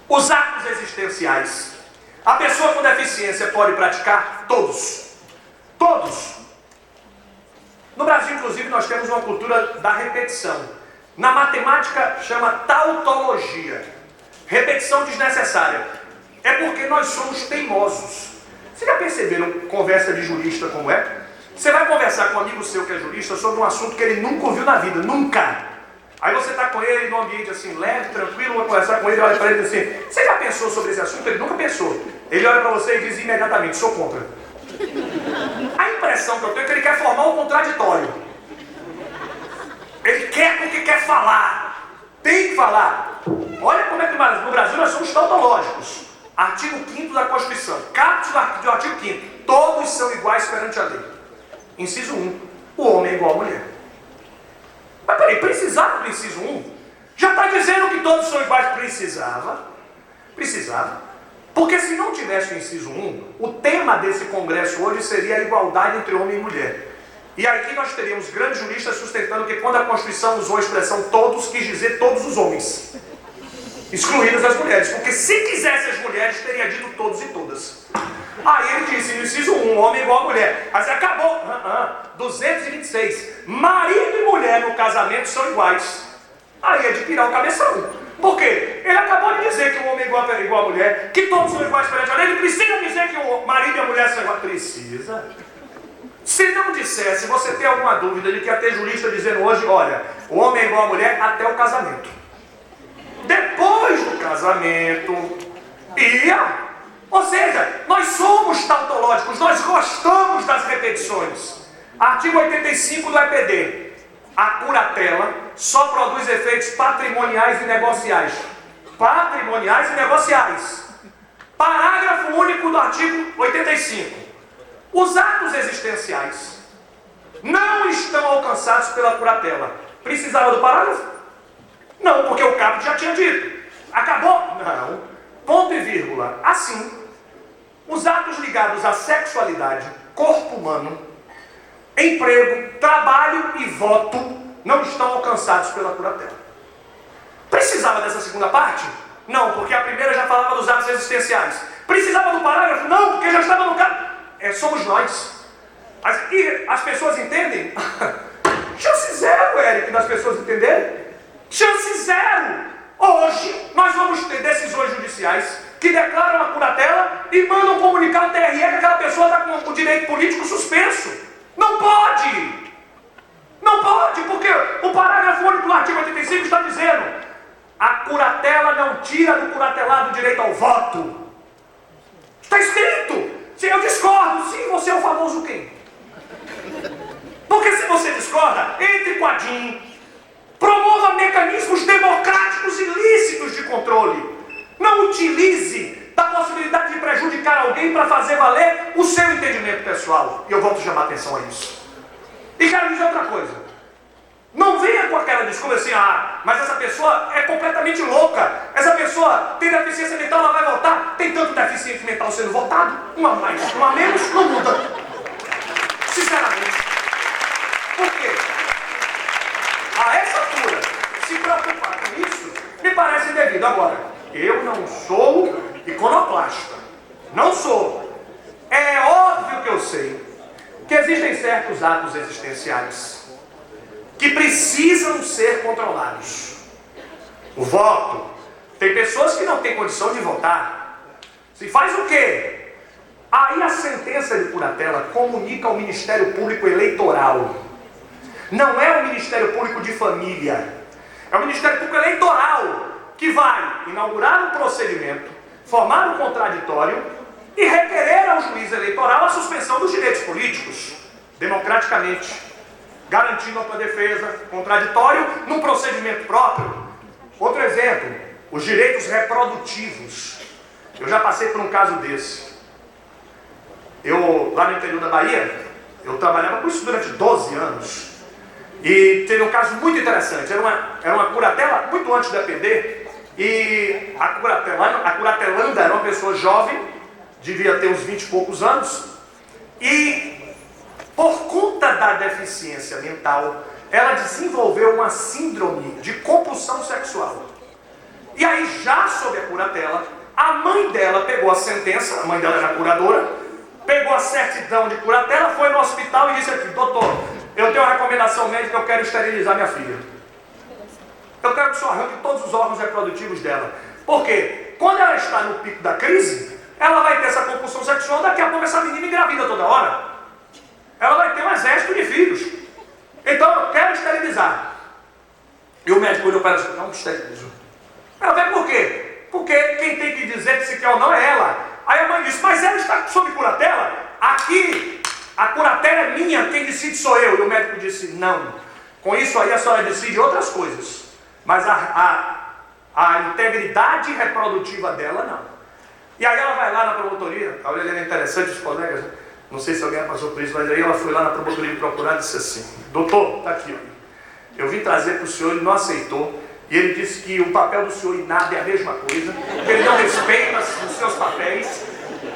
Os atos existenciais, a pessoa com deficiência pode praticar todos. Todos. No Brasil, inclusive, nós temos uma cultura da repetição. Na matemática chama tautologia. Repetição desnecessária. É porque nós somos teimosos. Vocês já perceberam conversa de jurista como é? Você vai conversar com um amigo seu que é jurista sobre um assunto que ele nunca ouviu na vida, nunca. Aí você está com ele num ambiente assim, leve, tranquilo, vai conversar com ele, olha para ele e diz assim, você já pensou sobre esse assunto? Ele nunca pensou. Ele olha para você e diz imediatamente, sou contra. A impressão que eu tenho é que ele quer formar um contraditório. Ele quer porque quer falar. Tem que falar. Olha como é que no Brasil nós somos tautológicos. Artigo 5º da Constituição. Caput do artigo 5º. Todos são iguais perante a lei. Inciso 1. O homem é igual à mulher. Mas peraí, precisava do inciso 1? Já está dizendo que todos são iguais? Precisava. Porque se não tivesse o inciso 1, o tema desse congresso hoje seria a igualdade entre homem e mulher. E aqui nós teríamos grandes juristas sustentando que quando a Constituição usou a expressão todos, quis dizer todos os homens, excluídas as mulheres. Porque se quisesse as mulheres, teria dito todos e todas. Aí ele disse, no inciso 1, homem igual a mulher. Mas acabou. 226. Marido e mulher no casamento são iguais. Aí é de tirar o cabeção. Por quê? Ele acabou de dizer que o homem é igual a mulher, que todos são iguais perante a lei. Ele precisa dizer que o marido e a mulher são iguais. Precisa. Se não dissesse, você tem alguma dúvida de que ia ter jurista dizendo hoje, olha, o homem é igual a mulher até o casamento. Depois do casamento, ia. Ou seja, nós somos tautológicos, nós gostamos das repetições. Artigo 85 do EPD. A curatela só produz efeitos patrimoniais e negociais. Patrimoniais e negociais. Parágrafo único do artigo 85. Os atos existenciais não estão alcançados pela curatela. Precisava do parágrafo? Não, porque o caput já tinha dito. Acabou? Não. Ponto e vírgula. Assim, os atos ligados à sexualidade, corpo humano, emprego, trabalho e voto não estão alcançados pela curatela. Precisava dessa segunda parte? Não, porque a primeira já falava dos atos existenciais. Precisava do parágrafo? Não, porque já estava no caput. Somos nós. E as pessoas entendem? Chance zero, Eric, das pessoas entenderem. Chance zero. Hoje, nós vamos ter decisões judiciais que declaram a curatela e mandam comunicar ao TRE que aquela pessoa está com o direito político suspenso. Não pode! Não pode, porque o parágrafo único do artigo 85 está dizendo: a curatela não tira do curatelado o direito ao voto. Está escrito. Eu discordo. Sim, você é o famoso quem? Porque se você discorda, entre com a DIN, promova mecanismos democráticos e lícitos de controle. Não utilize da possibilidade de prejudicar alguém para fazer valer o seu entendimento pessoal. E eu volto a chamar a atenção a isso. E quero dizer outra coisa. Não venha com aquela desculpa assim, mas essa pessoa é completamente louca. Essa pessoa tem deficiência mental, ela vai votar. Tem tanto deficiente mental sendo votado. Uma a mais, uma a menos, não muda. Sinceramente. Por quê? A essa altura, se preocupar com isso, me parece indevido. Agora, eu não sou iconoclasta. Não sou. É óbvio que eu sei que existem certos atos existenciais que precisam ser controlados. O voto. Tem pessoas que não têm condição de votar. Se faz o quê? Aí a sentença de curatela comunica ao Ministério Público Eleitoral. Não é o Ministério Público de Família. É o Ministério Público Eleitoral que vai inaugurar um procedimento, formar um contraditório e requerer ao juiz eleitoral a suspensão dos direitos políticos, democraticamente, garantindo a sua defesa, contraditório, num procedimento próprio. Outro exemplo, os direitos reprodutivos. Eu já passei por um caso desse. Lá no interior da Bahia, eu trabalhava com isso durante 12 anos. E teve um caso muito interessante. Era uma curatela muito antes da PD. E a curatelanda era uma pessoa jovem, devia ter uns 20 e poucos anos. E por conta da deficiência mental, ela desenvolveu uma síndrome de compulsão sexual. E aí, já sob a curatela, a mãe dela pegou a sentença, a mãe dela era curadora, pegou a certidão de curatela, foi no hospital e disse aqui: doutor, eu tenho uma recomendação médica, eu quero esterilizar minha filha. Eu quero que o senhor arranque todos os órgãos reprodutivos dela. Por quê? Quando ela está no pico da crise, ela vai ter essa compulsão sexual, daqui a pouco essa menina engravida toda hora. Ela vai ter um exército de filhos. Então eu quero esterilizar. E o médico olhou para ela e disse: não esterilizo. Ela vai por quê? Porque quem tem que dizer que se quer ou não é ela. Aí a mãe disse: mas ela está sob curatela? Aqui, a curatela é minha, quem decide sou eu. E o médico disse: não. Com isso aí a senhora decide outras coisas. Mas a integridade reprodutiva dela, não. E aí ela vai lá na promotoria. Olha, é interessante os colegas, né? Não sei se alguém passou por isso, mas aí ela foi lá na promotoria me procurar e disse assim: doutor, está aqui, ó. Eu vim trazer para o senhor, ele não aceitou. E ele disse que o papel do senhor e nada é a mesma coisa, que ele não respeita os seus papéis.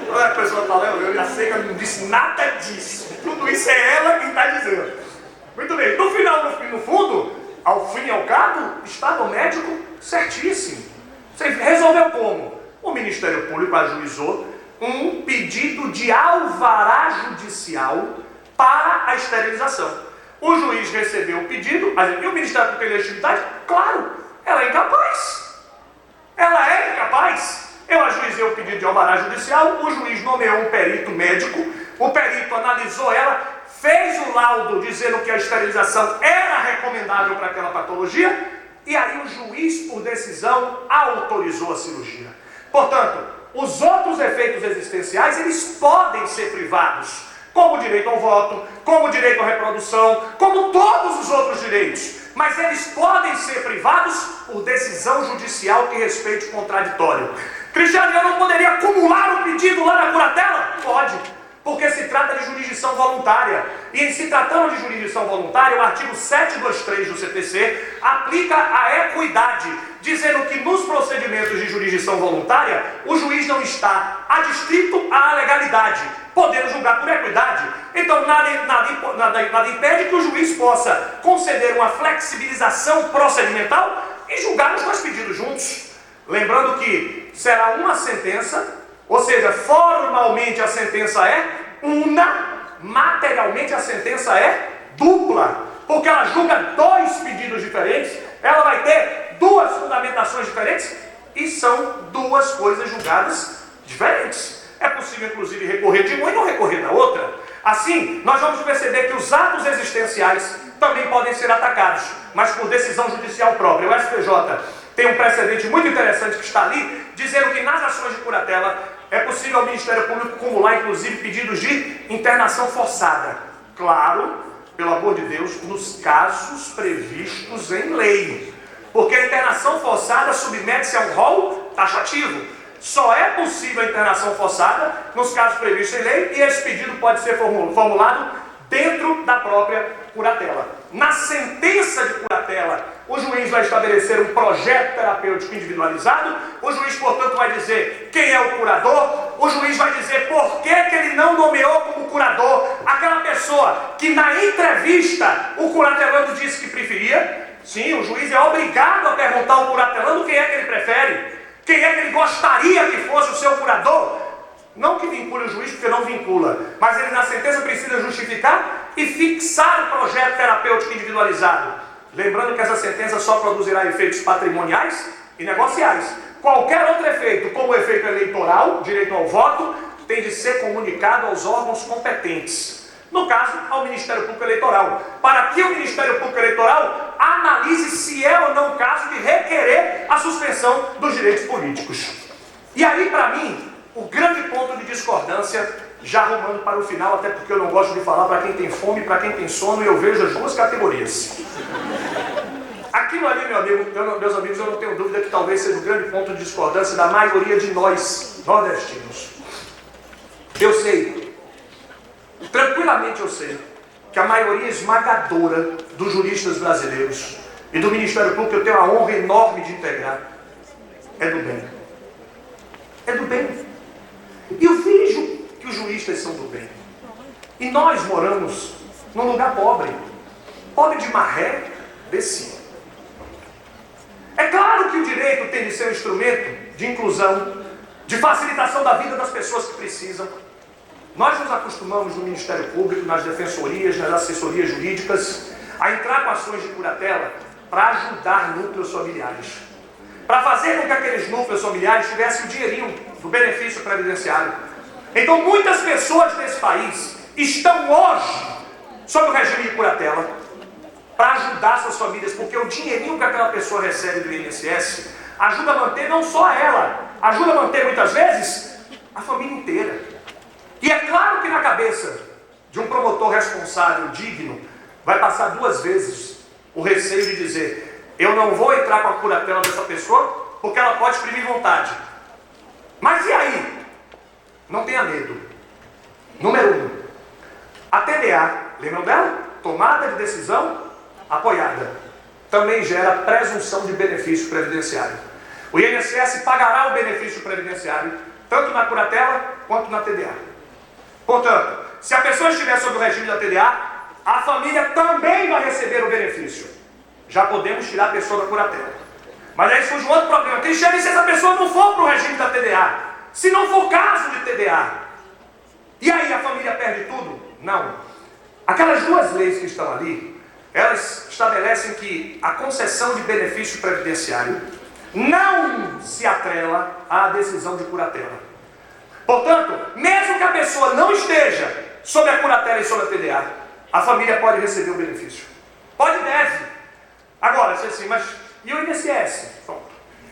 Olha a pessoa falando, eu já sei que ela não disse nada disso. Tudo isso é ela quem está dizendo. Muito bem, no final, no fundo, ao fim e ao cabo, estava o médico certíssimo. Você resolveu como? O Ministério Público ajuizou um pedido de alvará judicial para a esterilização. O juiz recebeu o pedido, e o Ministério Público tem legitimidade? Claro, ela é incapaz. Ela é incapaz. Eu ajuizei o pedido de alvará judicial, o juiz nomeou um perito médico, o perito analisou ela, fez o laudo dizendo que a esterilização era recomendável para aquela patologia, e aí o juiz, por decisão, autorizou a cirurgia. Portanto, os outros efeitos existenciais, eles podem ser privados, como o direito ao voto, como o direito à reprodução, como todos os outros direitos. Mas eles podem ser privados por decisão judicial que respeite o contraditório. Cristiano, eu não poderia acumular um pedido lá na curatela? Pode, porque se trata de jurisdição voluntária. E em se tratando de jurisdição voluntária, o artigo 723 do CPC aplica a equidade, dizendo que nos procedimentos de jurisdição voluntária, o juiz não está adstrito à legalidade, podendo julgar por equidade. Então nada impede que o juiz possa conceder uma flexibilização procedimental e julgar os dois pedidos juntos. Lembrando que será uma sentença, ou seja, formalmente a sentença é una, materialmente a sentença é dupla, porque ela julga dois pedidos diferentes, ela vai ter duas fundamentações diferentes e são duas coisas julgadas diferentes. É possível, inclusive, recorrer de uma e não recorrer da outra. Assim, nós vamos perceber que os atos existenciais também podem ser atacados, mas por decisão judicial própria. O STJ tem um precedente muito interessante que está ali, dizendo que nas ações de curatela é possível ao Ministério Público acumular, inclusive, pedidos de internação forçada. Claro, pelo amor de Deus, nos casos previstos em lei. Porque a internação forçada submete-se a um rol taxativo. Só é possível a internação forçada nos casos previstos em lei e esse pedido pode ser formulado dentro da própria curatela. Na sentença de curatela, o juiz vai estabelecer um projeto terapêutico individualizado, o juiz, portanto, vai dizer quem é o curador, o juiz vai dizer por que ele não nomeou como curador aquela pessoa que na entrevista o curatelando disse que preferia. Sim, o juiz é obrigado a perguntar ao curatelando quem é que ele prefere, quem é que ele gostaria que fosse o seu curador. Não que vincule o juiz, porque não vincula, mas ele na sentença precisa justificar e fixar o projeto terapêutico individualizado. Lembrando que essa sentença só produzirá efeitos patrimoniais e negociais. Qualquer outro efeito, como o efeito eleitoral, direito ao voto, tem de ser comunicado aos órgãos competentes. No caso, ao Ministério Público Eleitoral, para que o Ministério Público Eleitoral analise se é ou não o caso de requerer a suspensão dos direitos políticos. E aí, para mim, o grande ponto de discordância, já arrumando para o final, até porque eu não gosto de falar para quem tem fome e para quem tem sono, e eu vejo as duas categorias. Aquilo ali, meus amigos, eu não tenho dúvida que talvez seja o grande ponto de discordância da maioria de nós, nordestinos. Eu sei, tranquilamente eu sei, que a maioria esmagadora dos juristas brasileiros e do Ministério Público, eu tenho a honra enorme de integrar, é do bem. É do bem. E eu vejo que os juristas são do bem. E nós moramos num lugar pobre. Pobre de maré, desse. É claro que o direito tem de ser um instrumento de inclusão, de facilitação da vida das pessoas que precisam. Nós nos acostumamos no Ministério Público, nas defensorias, nas assessorias jurídicas, a entrar com ações de curatela para ajudar núcleos familiares. Para fazer com que aqueles núcleos familiares tivessem o dinheirinho do benefício previdenciário. Então muitas pessoas desse país estão hoje sob o regime de curatela para ajudar suas famílias, porque o dinheirinho que aquela pessoa recebe do INSS ajuda a manter não só ela, ajuda a manter muitas vezes a família inteira. E é claro que na cabeça de um promotor responsável, digno, vai passar duas vezes o receio de dizer: eu não vou entrar com a curatela dessa pessoa porque ela pode exprimir vontade. Mas e aí? Não tenha medo. Número 1, a TDA, lembram dela? Tomada de decisão apoiada. Também gera presunção de benefício previdenciário. O INSS pagará o benefício previdenciário tanto na curatela quanto na TDA. Portanto, se a pessoa estiver sob o regime da TDA, a família também vai receber o benefício. Já podemos tirar a pessoa da curatela. Mas aí surge um outro problema. Tem chance se essa pessoa não for para o regime da TDA. Se não for caso de TDA. E aí a família perde tudo? Não. Aquelas duas leis que estão ali, elas estabelecem que a concessão de benefício previdenciário não se atrela à decisão de curatela. Portanto, mesmo que a pessoa não esteja sob a curatela e sob a TDA, a família pode receber o benefício. Pode e deve. Agora, se assim, mas e o INSS? Pronto.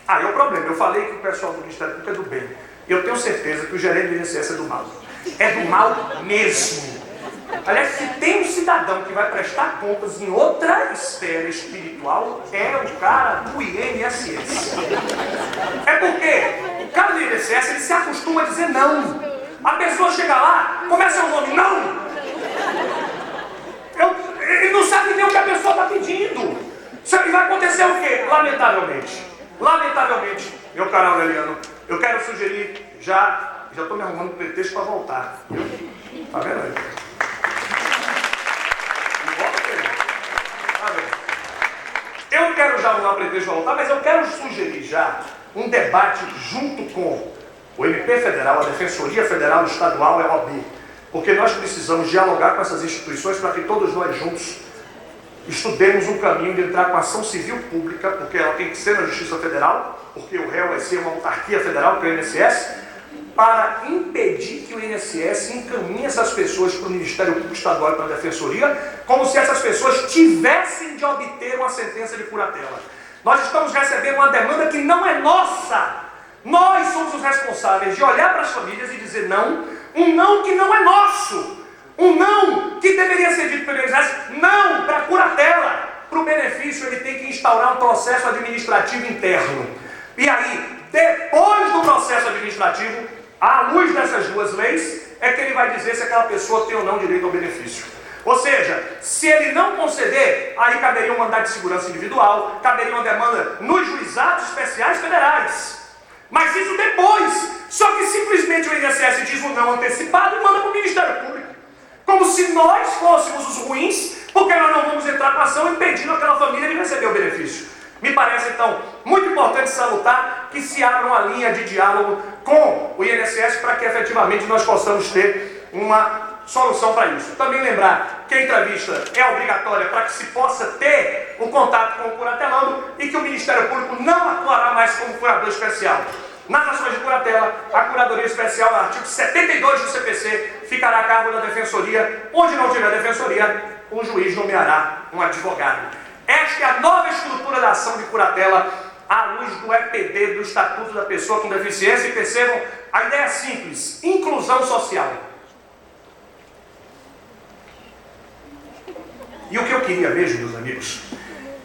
Aí é o problema. Eu falei que o pessoal do Ministério Público é do bem. Eu tenho certeza que o gerente do INSS é do mal. É do mal mesmo. Aliás, se tem um cidadão que vai prestar contas em outra esfera espiritual, é o cara do INSS. É porque o cara do INSS, ele se acostuma a dizer não. A pessoa chega lá, começa o nome, não! Ele não sabe nem o que a pessoa está pedindo. E vai acontecer o quê? Lamentavelmente, meu caro Aureliano, eu quero sugerir, já estou me arrumando um pretexto para voltar. Tá vendo aí? Eu quero já arrumar um pretexto para voltar, mas eu quero sugerir já um debate junto com o MP Federal, a Defensoria Federal Estadual e a OAB, porque nós precisamos dialogar com essas instituições para que todos nós juntos estudemos um caminho de entrar com ação civil pública, porque ela tem que ser na Justiça Federal, porque o réu vai ser uma autarquia federal, que é o INSS, para impedir que o INSS encaminhe essas pessoas para o Ministério Público Estadual e para a Defensoria, como se essas pessoas tivessem de obter uma sentença de curatela. Nós estamos recebendo uma demanda que não é nossa. Nós somos os responsáveis de olhar para as famílias e dizer não, um não que não é nosso, um não que deveria ser dito pelo INSS, não para a curatela. Para o benefício ele tem que instaurar um processo administrativo interno. E aí, depois do processo administrativo, à luz dessas duas leis, é que ele vai dizer se aquela pessoa tem ou não direito ao benefício. Ou seja, se ele não conceder, aí caberia um mandado de segurança individual, caberia uma demanda nos juizados especiais federais. Mas isso depois. Só que simplesmente o INSS diz o não antecipado e manda para o Ministério Público. Como se nós fôssemos os ruins, porque nós não vamos entrar com ação impedindo aquela família de receber o benefício. Me parece, então, muito importante salutar que se abra uma linha de diálogo com o INSS para que efetivamente nós possamos ter uma solução para isso. Também lembrar que a entrevista é obrigatória para que se possa ter o contato com o curatelando e que o Ministério Público não atuará mais como curador especial. Nas ações de curatela, a curadoria especial, no artigo 72 do CPC, ficará a cargo da defensoria. Onde não tiver defensoria, o juiz nomeará um advogado. Esta é a nova estrutura da ação de curatela à luz do EPD, do Estatuto da Pessoa com Deficiência. E percebam, a ideia é simples: inclusão social. E o que eu queria mesmo, meus amigos,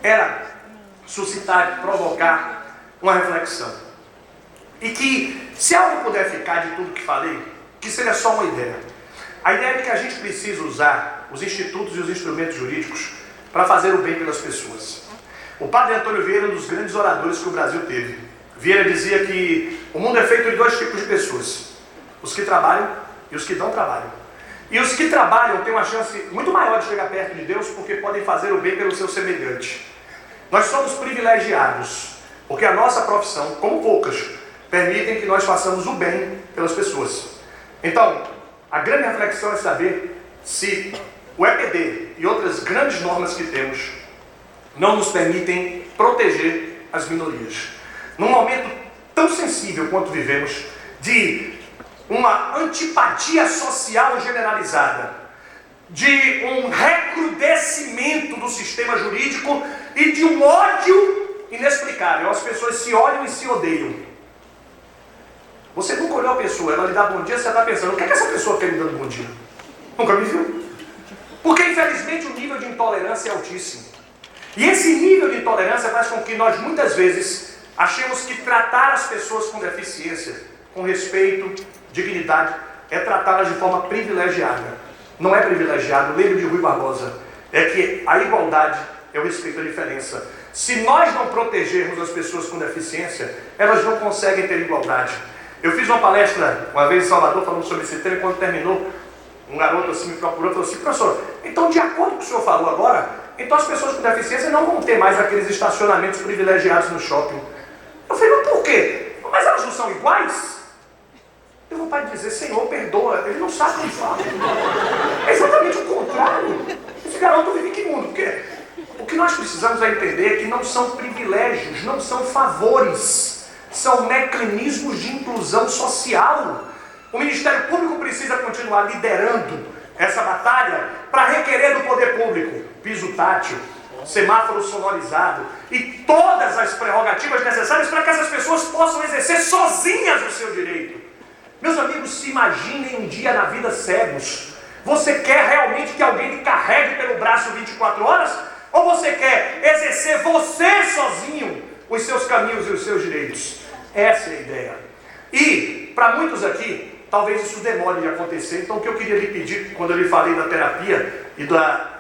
era suscitar, provocar uma reflexão. E que, se algo puder ficar de tudo que falei, que seja só uma ideia. A ideia é que a gente precisa usar os institutos e os instrumentos jurídicos para fazer o bem pelas pessoas. O padre Antônio Vieira é um dos grandes oradores que o Brasil teve. Vieira dizia que o mundo é feito de dois tipos de pessoas: os que trabalham e os que não trabalham. E os que trabalham têm uma chance muito maior de chegar perto de Deus porque podem fazer o bem pelo seu semelhante. Nós somos privilegiados porque a nossa profissão, como poucas, permitem que nós façamos o bem pelas pessoas. Então, a grande reflexão é saber se o EPD e outras grandes normas que temos não nos permitem proteger as minorias. Num momento tão sensível quanto vivemos, de uma antipatia social generalizada, de um recrudescimento do sistema jurídico e de um ódio inexplicável. As pessoas se olham e se odeiam. Você nunca olhou a pessoa, ela lhe dá bom dia, você está pensando: o que é que essa pessoa quer me dando bom dia? Nunca me viu. Porque infelizmente o nível de intolerância é altíssimo. E esse nível de intolerância faz com que nós muitas vezes achemos que tratar as pessoas com deficiência, com respeito, dignidade, é tratá-las de forma privilegiada. Não é privilegiado. O lema de Rui Barbosa é que a igualdade é o respeito à diferença. Se nós não protegermos as pessoas com deficiência, elas não conseguem ter igualdade. Eu fiz uma palestra uma vez em Salvador falando sobre esse tema, e quando terminou, um garoto assim me procurou e falou assim: professor, então de acordo com o que o senhor falou agora, então as pessoas com deficiência não vão ter mais aqueles estacionamentos privilegiados no shopping. Eu falei: mas por quê? Mas elas não são iguais? Eu vou para dizer: Senhor, perdoa, ele não sabe o que fala. É exatamente o contrário. Esse garoto vive que mundo? Porque o que nós precisamos é entender que não são privilégios, não são favores, são mecanismos de inclusão social. O Ministério Público precisa continuar liderando essa batalha para requerer do poder público piso tátil, semáforo sonorizado e todas as prerrogativas necessárias para que essas pessoas possam exercer sozinhas o seu direito. Meus amigos, se imaginem um dia na vida cegos. Você quer realmente que alguém lhe carregue pelo braço 24 horas? Ou você quer exercer você sozinho os seus caminhos e os seus direitos? Essa é a ideia. E, para muitos aqui, talvez isso demore de acontecer. Então, o que eu queria lhe pedir, quando eu lhe falei da terapia e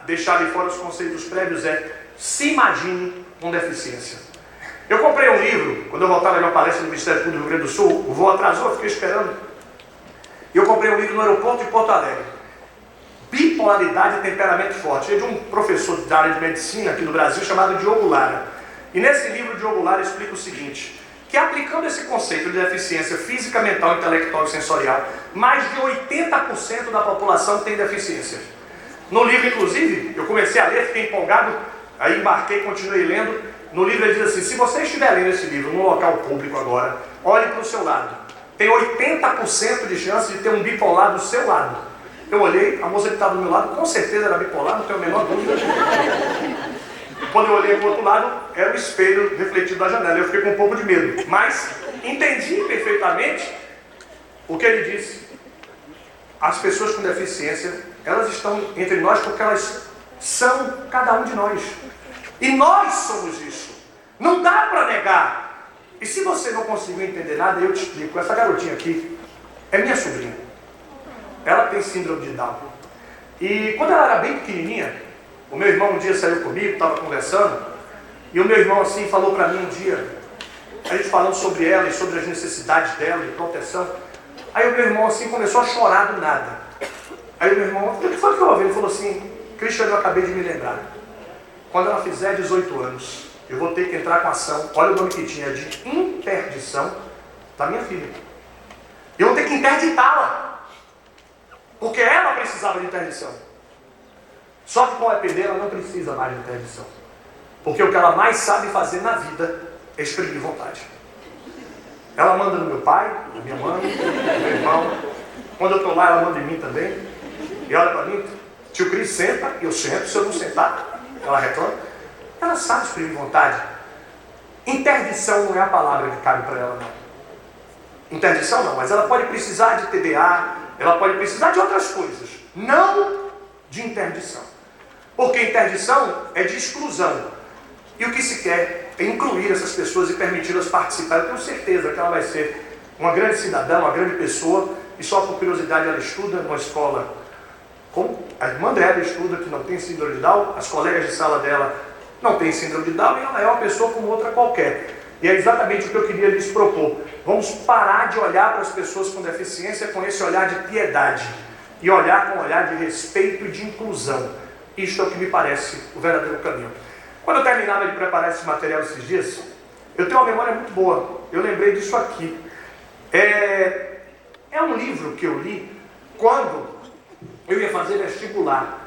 deixar ali fora os conceitos prévios, é: se imagine com deficiência. Eu comprei um livro, quando eu voltava de uma palestra no Ministério Público do Rio Grande do Sul, o voo atrasou, eu fiquei esperando. E eu comprei um livro no aeroporto de Porto Alegre. Bipolaridade e temperamento forte. É de um professor da área de medicina aqui no Brasil chamado Diogo Lara. E nesse livro, Diogo Lara explica o seguinte: que aplicando esse conceito de deficiência física, mental, intelectual e sensorial, mais de 80% da população tem deficiência. No livro, inclusive, eu comecei a ler, fiquei empolgado, aí embarquei, continuei lendo. No livro ele diz assim: se você estiver lendo esse livro num local público agora, olhe para o seu lado. Tem 80% de chance de ter um bipolar do seu lado. Eu olhei, a moça que estava do meu lado com certeza era bipolar, não tenho a menor dúvida. Quando eu olhei para o outro lado, era o espelho refletido da janela. Eu fiquei com um pouco de medo, mas entendi perfeitamente o que ele disse. As pessoas com deficiência, elas estão entre nós porque elas são cada um de nós. E nós somos isso. Não dá para negar. E se você não conseguiu entender nada, eu te explico. Essa garotinha aqui é minha sobrinha. Ela tem síndrome de Down. E quando ela era bem pequenininha, o meu irmão um dia saiu comigo, estava conversando, e o meu irmão assim falou para mim um dia, a gente falando sobre ela e sobre as necessidades dela, de proteção. Aí o meu irmão assim começou a chorar do nada. Aí o meu irmão, o que foi que eu ouvi? Ele falou assim, Cristian, eu acabei de me lembrar. Quando ela fizer 18 anos, eu vou ter que entrar com ação, olha o nome que tinha, de interdição da minha filha. Eu vou ter que interditá-la. Porque ela precisava de interdição. Só que com o EPD ela não precisa mais de interdição. Porque o que ela mais sabe fazer na vida é exprimir vontade. Ela manda no meu pai, na minha mãe, no meu irmão. Quando eu estou lá, ela manda em mim também. E olha para mim, tio Cris senta, eu sento, se eu não sentar, ela reclama. Ela sabe exprimir vontade. Interdição não é a palavra que cabe para ela, não. Interdição não, mas ela pode precisar de TDA, ela pode precisar de outras coisas. Não de interdição. Porque interdição é de exclusão. E o que se quer é incluir essas pessoas e permiti-las participar. Eu tenho certeza que ela vai ser uma grande cidadã, uma grande pessoa, e só por curiosidade ela estuda numa escola como a irmã dela estuda, que não tem síndrome de Down, as colegas de sala dela não têm síndrome de Down, e ela é uma pessoa como outra qualquer. E é exatamente o que eu queria lhes propor. Vamos parar de olhar para as pessoas com deficiência com esse olhar de piedade, e olhar com um olhar de respeito e de inclusão. Isto é o que me parece o verdadeiro caminho. Quando eu terminava de preparar esse material esses dias, eu tenho uma memória muito boa. Eu lembrei disso aqui. É um livro que eu li quando eu ia fazer vestibular.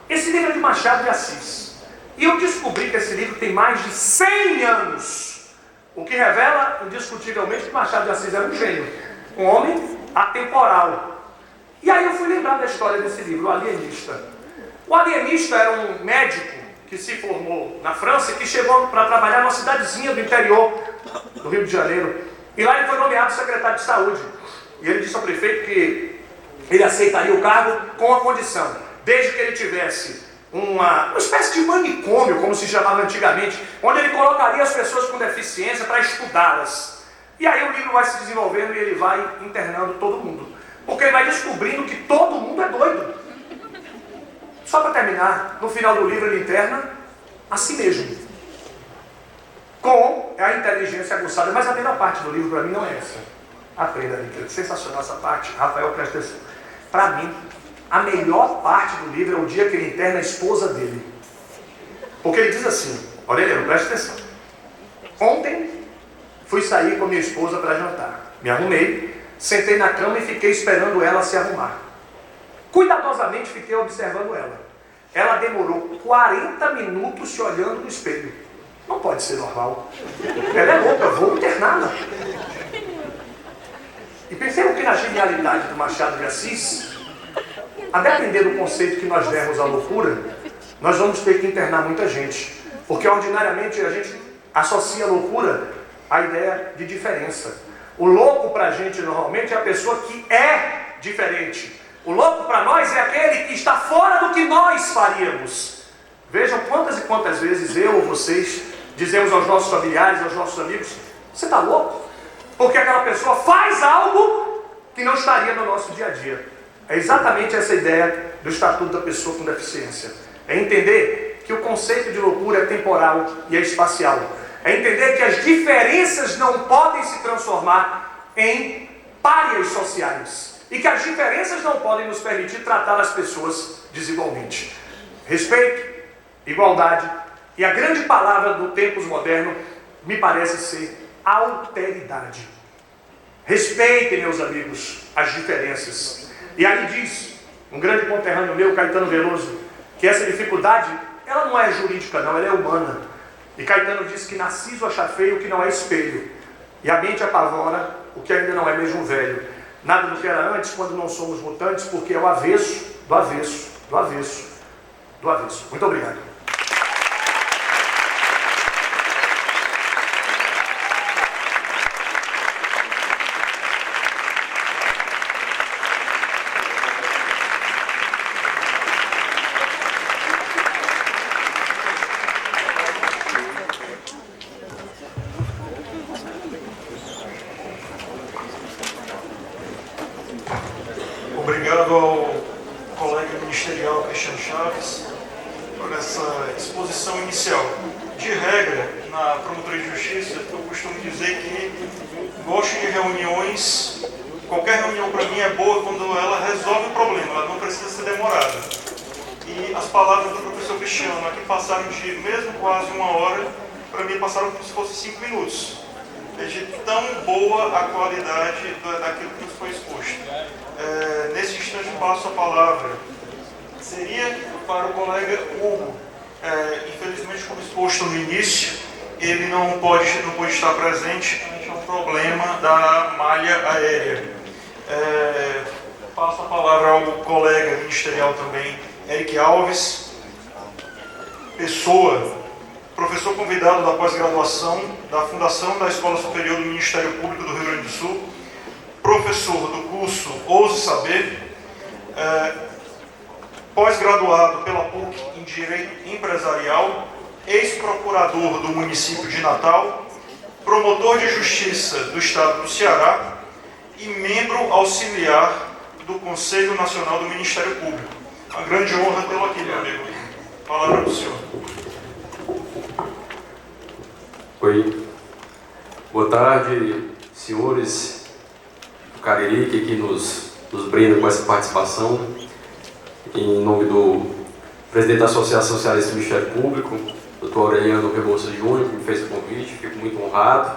Esse livro é de Machado de Assis. E eu descobri que esse livro tem mais de 100 anos. O que revela, indiscutivelmente, que Machado de Assis era um gênio. Um homem atemporal. E aí eu fui lembrar da história desse livro, O Alienista. O alienista era um médico que se formou na França e que chegou para trabalhar numa cidadezinha do interior do Rio de Janeiro. E lá ele foi nomeado secretário de saúde. E ele disse ao prefeito que ele aceitaria o cargo com uma condição, desde que ele tivesse uma espécie de manicômio, como se chamava antigamente, onde ele colocaria as pessoas com deficiência para estudá-las. E aí o livro vai se desenvolvendo e ele vai internando todo mundo. Porque ele vai descobrindo que todo mundo é doido. Só para terminar, no final do livro ele interna a si mesmo, com a inteligência aguçada. Mas a melhor parte do livro para mim não é essa. Aprenda, é sensacional essa parte. Rafael, presta atenção. Para mim, a melhor parte do livro é o dia que ele interna a esposa dele. Porque ele diz assim, Aureliano, presta atenção. Ontem fui sair com a minha esposa para jantar. Me arrumei, sentei na cama e fiquei esperando ela se arrumar. Cuidadosamente fiquei observando ela. Ela demorou 40 minutos se olhando no espelho. Não pode ser normal. Ela é louca, vou interná-la. E percebam que na genialidade do Machado de Assis, a depender do conceito que nós dermos à loucura, nós vamos ter que internar muita gente. Porque ordinariamente a gente associa a loucura à ideia de diferença. O louco para a gente normalmente é a pessoa que é diferente. O louco para nós é aquele que está fora do que nós faríamos. Vejam quantas e quantas vezes eu ou vocês dizemos aos nossos familiares, aos nossos amigos, você está louco? Porque aquela pessoa faz algo que não estaria no nosso dia a dia. É exatamente essa ideia do Estatuto da Pessoa com Deficiência. É entender que o conceito de loucura é temporal e é espacial. É entender que as diferenças não podem se transformar em párias sociais. E que as diferenças não podem nos permitir tratar as pessoas desigualmente. Respeito, igualdade e a grande palavra do tempos moderno me parece ser alteridade. Respeitem, meus amigos, as diferenças. E aí diz um grande conterrâneo meu, Caetano Veloso, que essa dificuldade, ela não é jurídica não, ela é humana. E Caetano diz que Narciso acha feio o que não é espelho, e a mente apavora o que ainda não é mesmo velho. Nada do que era antes quando não somos mutantes, porque é o avesso, do avesso, do avesso, do avesso. Muito obrigado. ministerial Cristiano Chaves por essa exposição inicial. De regra, na Promotoria de Justiça, eu costumo dizer que gosto de reuniões, qualquer reunião para mim é boa quando ela resolve o problema, ela não precisa ser demorada. E as palavras do professor Cristiano aqui passaram de mesmo quase 1 hora, para mim passaram como se fosse 5 minutos. É de tão boa a qualidade daquilo que nos foi exposto. Nesse instante passo a palavra. Seria para o colega Hugo. Infelizmente, como exposto no início, ele não pode estar presente, é um problema da malha aérea. Passo a palavra ao colega ministerial também, Eric Alves, pessoa, professor convidado da pós-graduação da Fundação da Escola Superior do Ministério Público do Rio Grande do Sul, professor do curso Ouse Saber, pós-graduado pela PUC em Direito Empresarial, ex-procurador do município de Natal, promotor de justiça do Estado do Ceará e membro auxiliar do Conselho Nacional do Ministério Público. Uma grande honra tê-lo aqui, meu amigo. Palavra do senhor. Oi. Boa tarde, senhores do Cariri, que nos brinda com essa participação. Em nome do presidente da Associação Cearense do Ministério Público, Dr. Aureliano Rebouças Júnior, que me fez o convite, fico muito honrado.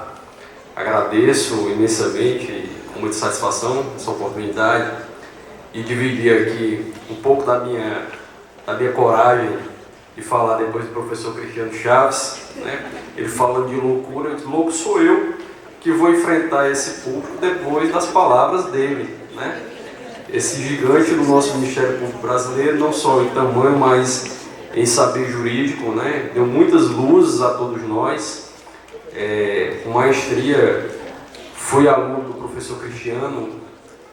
Agradeço imensamente, com muita satisfação, essa oportunidade e dividir aqui um pouco da minha coragem de falar depois do professor Cristiano Chaves, né? Ele falando de loucura, eu disse, louco sou eu que vou enfrentar esse público depois das palavras dele, né? Esse gigante do nosso Ministério Público brasileiro, não só em tamanho, mas em saber jurídico, né? Deu muitas luzes a todos nós. Com maestria, fui aluno do professor Cristiano,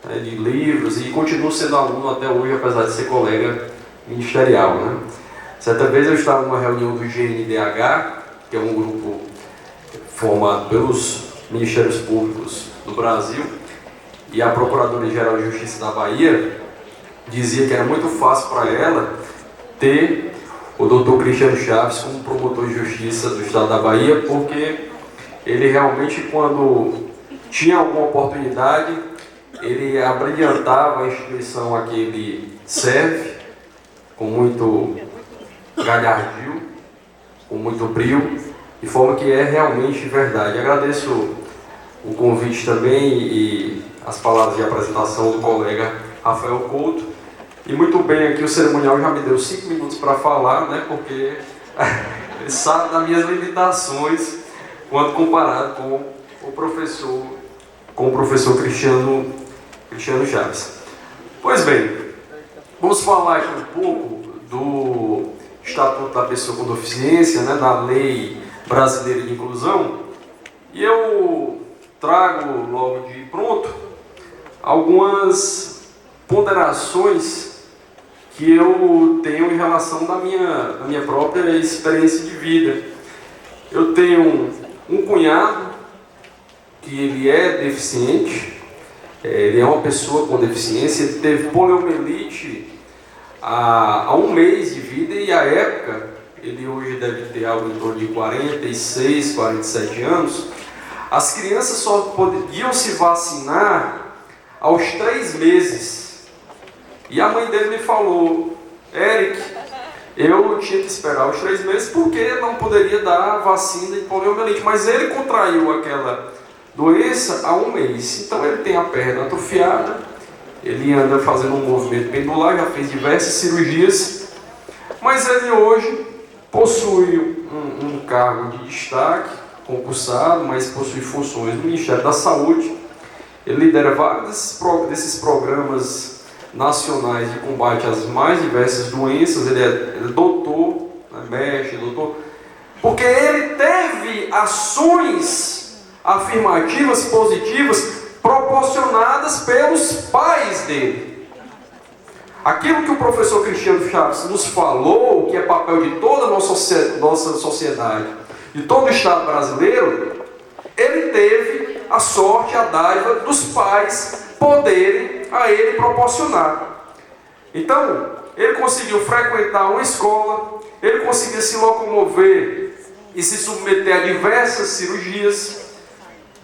né, de livros, e continuo sendo aluno até hoje, apesar de ser colega ministerial, né? Certa vez eu estava numa reunião do GNDH, que é um grupo formado pelos Ministérios Públicos do Brasil, e a Procuradora-Geral de Justiça da Bahia dizia que era muito fácil para ela ter o Dr. Cristiano Chaves como promotor de justiça do Estado da Bahia, porque ele realmente, quando tinha alguma oportunidade, ele abrilhantava a instituição a que ele serve, com muito galhardio, com muito brio, de forma que é realmente verdade. Agradeço o convite também e as palavras de apresentação do colega Rafael Couto. E muito bem, aqui o cerimonial já me deu 5 minutos para falar, né, porque ele sabe das minhas limitações quando comparado com o professor Cristiano Chaves. Pois bem, vamos falar aqui um pouco do Estatuto da Pessoa com Deficiência, né, da Lei Brasileira de Inclusão, e eu trago logo de pronto algumas ponderações que eu tenho em relação da minha própria experiência de vida. Eu tenho um cunhado que ele é deficiente, ele é uma pessoa com deficiência, ele teve poliomielite há 1 mês de vida, e à época, ele hoje deve ter algo em torno de 46, 47 anos, as crianças só podiam se vacinar aos 3 meses. E a mãe dele me falou, Eric, eu tinha que esperar os 3 meses porque não poderia dar vacina de poliomielite, mas ele contraiu aquela doença há 1 mês. Então ele tem a perna atrofiada, ele anda fazendo um movimento pendular, já fez diversas cirurgias, mas ele hoje possui um cargo de destaque, concursado, mas possui funções no Ministério da Saúde. Ele lidera vários desses programas nacionais de combate às mais diversas doenças. Ele é doutor, né, mestre, doutor, porque ele teve ações afirmativas, positivas, proporcionadas pelos pais dele. Aquilo que o professor Cristiano Chaves nos falou, que é papel de toda a nossa sociedade, de todo o Estado brasileiro, ele teve a sorte, a dádiva dos pais poderem a ele proporcionar. Então, ele conseguiu frequentar uma escola, ele conseguia se locomover e se submeter a diversas cirurgias,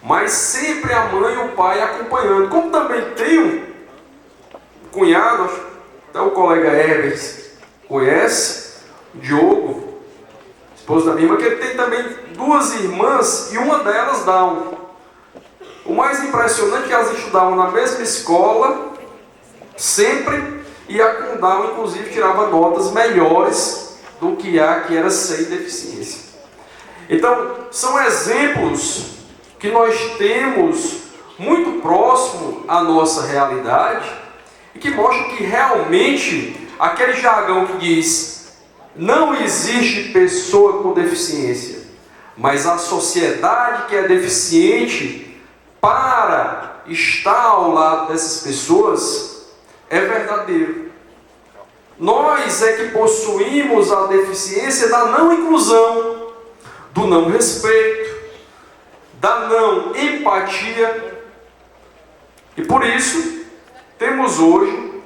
mas sempre a mãe e o pai acompanhando. Como também tem um cunhado, até o colega Herbert conhece, o Diogo, esposo da minha irmã, que ele tem também 2 irmãs e uma delas Down. O mais impressionante é que elas estudavam na mesma escola, sempre, e a com Down, inclusive, tirava notas melhores do que a que era sem deficiência. Então, são exemplos que nós temos muito próximo à nossa realidade e que mostram que realmente aquele jargão que diz não existe pessoa com deficiência, mas a sociedade que é deficiente para estar ao lado dessas pessoas é verdadeiro. Nós é que possuímos a deficiência da não inclusão, do não respeito, da não empatia. E por isso, temos hoje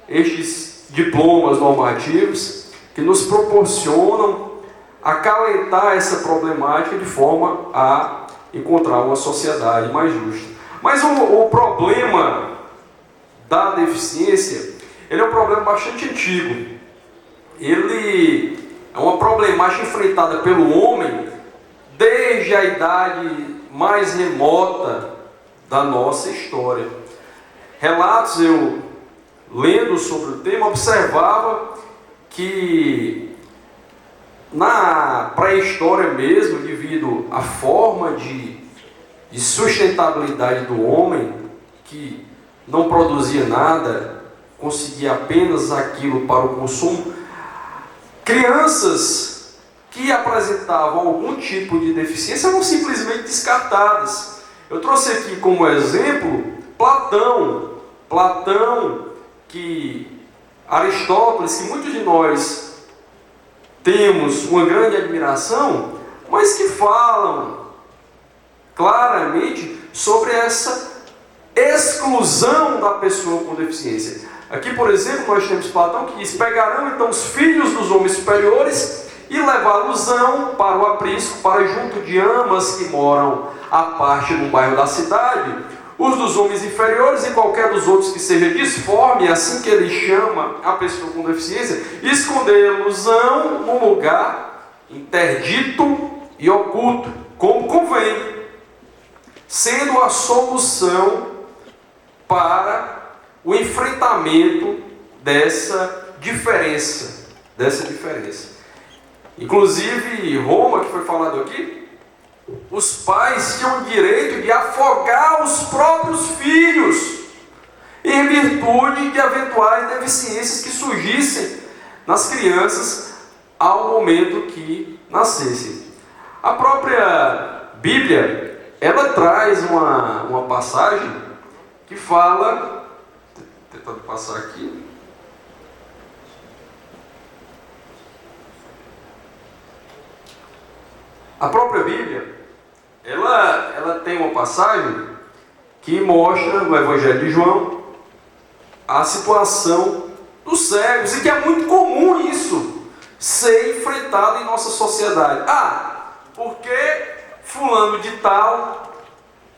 estes diplomas normativos que nos proporcionam acalentar essa problemática de forma a encontrar uma sociedade mais justa. Mas o problema da deficiência, ele é um problema bastante antigo. Ele é uma problemática enfrentada pelo homem desde a idade mais remota da nossa história. Relatos, eu lendo sobre o tema, observava que na pré-história mesmo, devido à forma de sustentabilidade do homem, que não produzia nada, conseguia apenas aquilo para o consumo, crianças que apresentavam algum tipo de deficiência eram simplesmente descartadas. Eu trouxe aqui como exemplo Platão, que Aristóteles, que muitos de nós temos uma grande admiração, mas que falam claramente sobre essa exclusão da pessoa com deficiência. Aqui, por exemplo, nós temos Platão que diz: pegarão então os filhos dos homens superiores e levá-los-ão para o aprisco, para junto de amas que moram à parte no bairro da cidade, os dos homens inferiores e qualquer dos outros que seja disforme, assim que ele chama a pessoa com deficiência, escondê-los-ão num lugar interdito e oculto, como convém, sendo a solução para o enfrentamento dessa diferença. Inclusive, Roma, que foi falado aqui, os pais tinham o direito de afogar os próprios filhos em virtude de eventuais deficiências que surgissem nas crianças ao momento que nascessem. A própria Bíblia, ela traz uma passagem que fala, tentando passar aqui, a própria Bíblia, ela tem uma passagem que mostra no Evangelho de João a situação dos cegos, e que é muito comum isso ser enfrentado em nossa sociedade. Porque fulano de tal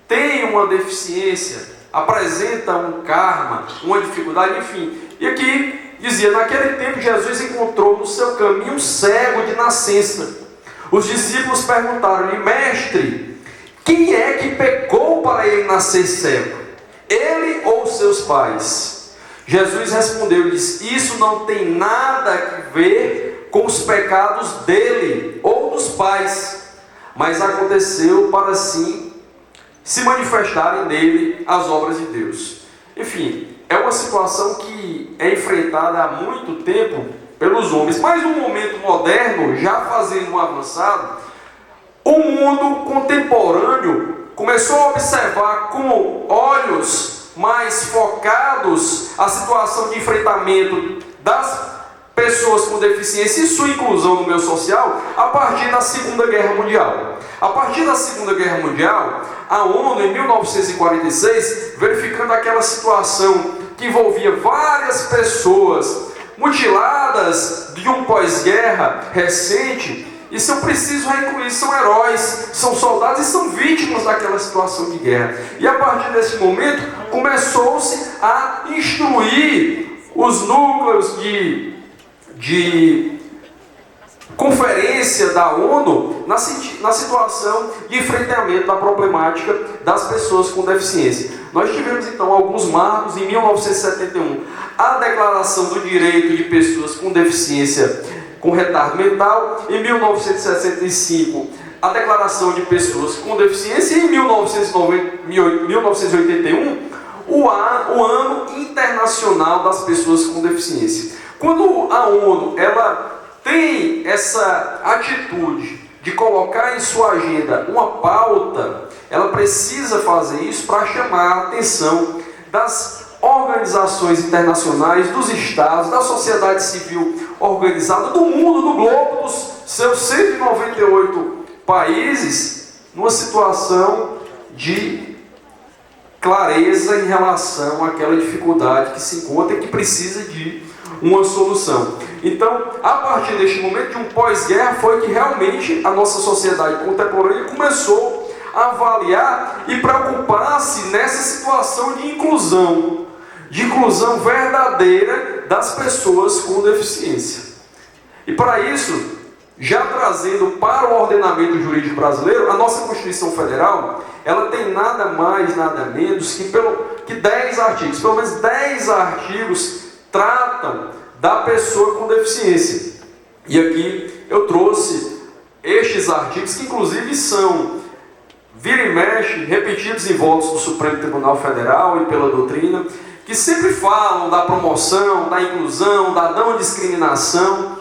tem uma deficiência, apresenta um karma, uma dificuldade, enfim. E aqui dizia: naquele tempo Jesus encontrou no seu caminho um cego de nascença. Os discípulos perguntaram-lhe: mestre, quem é que pecou para ele nascer cego? Ele ou seus pais? Jesus respondeu-lhes: isso não tem nada a ver com os pecados dele ou dos pais, mas aconteceu para assim se manifestarem nele as obras de Deus. Enfim, é uma situação que é enfrentada há muito tempo pelos homens, mas no momento moderno, já fazendo um avançado, o mundo contemporâneo começou a observar com olhos mais focados a situação de enfrentamento das pessoas com deficiência e sua inclusão no meio social a partir da Segunda Guerra Mundial. A partir da Segunda Guerra Mundial, a ONU, em 1946, verificando aquela situação que envolvia várias pessoas mutiladas de um pós-guerra recente, e se eu preciso incluir, são heróis, são soldados e são vítimas daquela situação de guerra. E a partir desse momento, começou-se a instruir os núcleos de conferência da ONU na situação de enfrentamento da problemática das pessoas com deficiência. Nós tivemos então alguns marcos em 1971, a Declaração do Direito de Pessoas com Deficiência com Retardo Mental, em 1965 a Declaração de Pessoas com Deficiência e em 1981 o Ano Internacional das Pessoas com Deficiência. Quando a ONU ela tem essa atitude de colocar em sua agenda uma pauta, ela precisa fazer isso para chamar a atenção das organizações internacionais, dos estados, da sociedade civil organizada, do mundo, do globo, dos seus 198 países, numa situação de clareza em relação àquela dificuldade que se encontra e que precisa de uma solução. Então, a partir deste momento de um pós-guerra, foi que realmente a nossa sociedade contemporânea começou a avaliar e preocupar-se nessa situação de inclusão verdadeira das pessoas com deficiência. E para isso, já trazendo para o ordenamento jurídico brasileiro, a nossa Constituição Federal, ela tem nada mais, nada menos que 10 artigos, pelo menos 10 artigos tratam da pessoa com deficiência. E aqui eu trouxe estes artigos, que inclusive são, vira e mexe, repetidos em votos do Supremo Tribunal Federal e pela doutrina, que sempre falam da promoção, da inclusão, da não discriminação,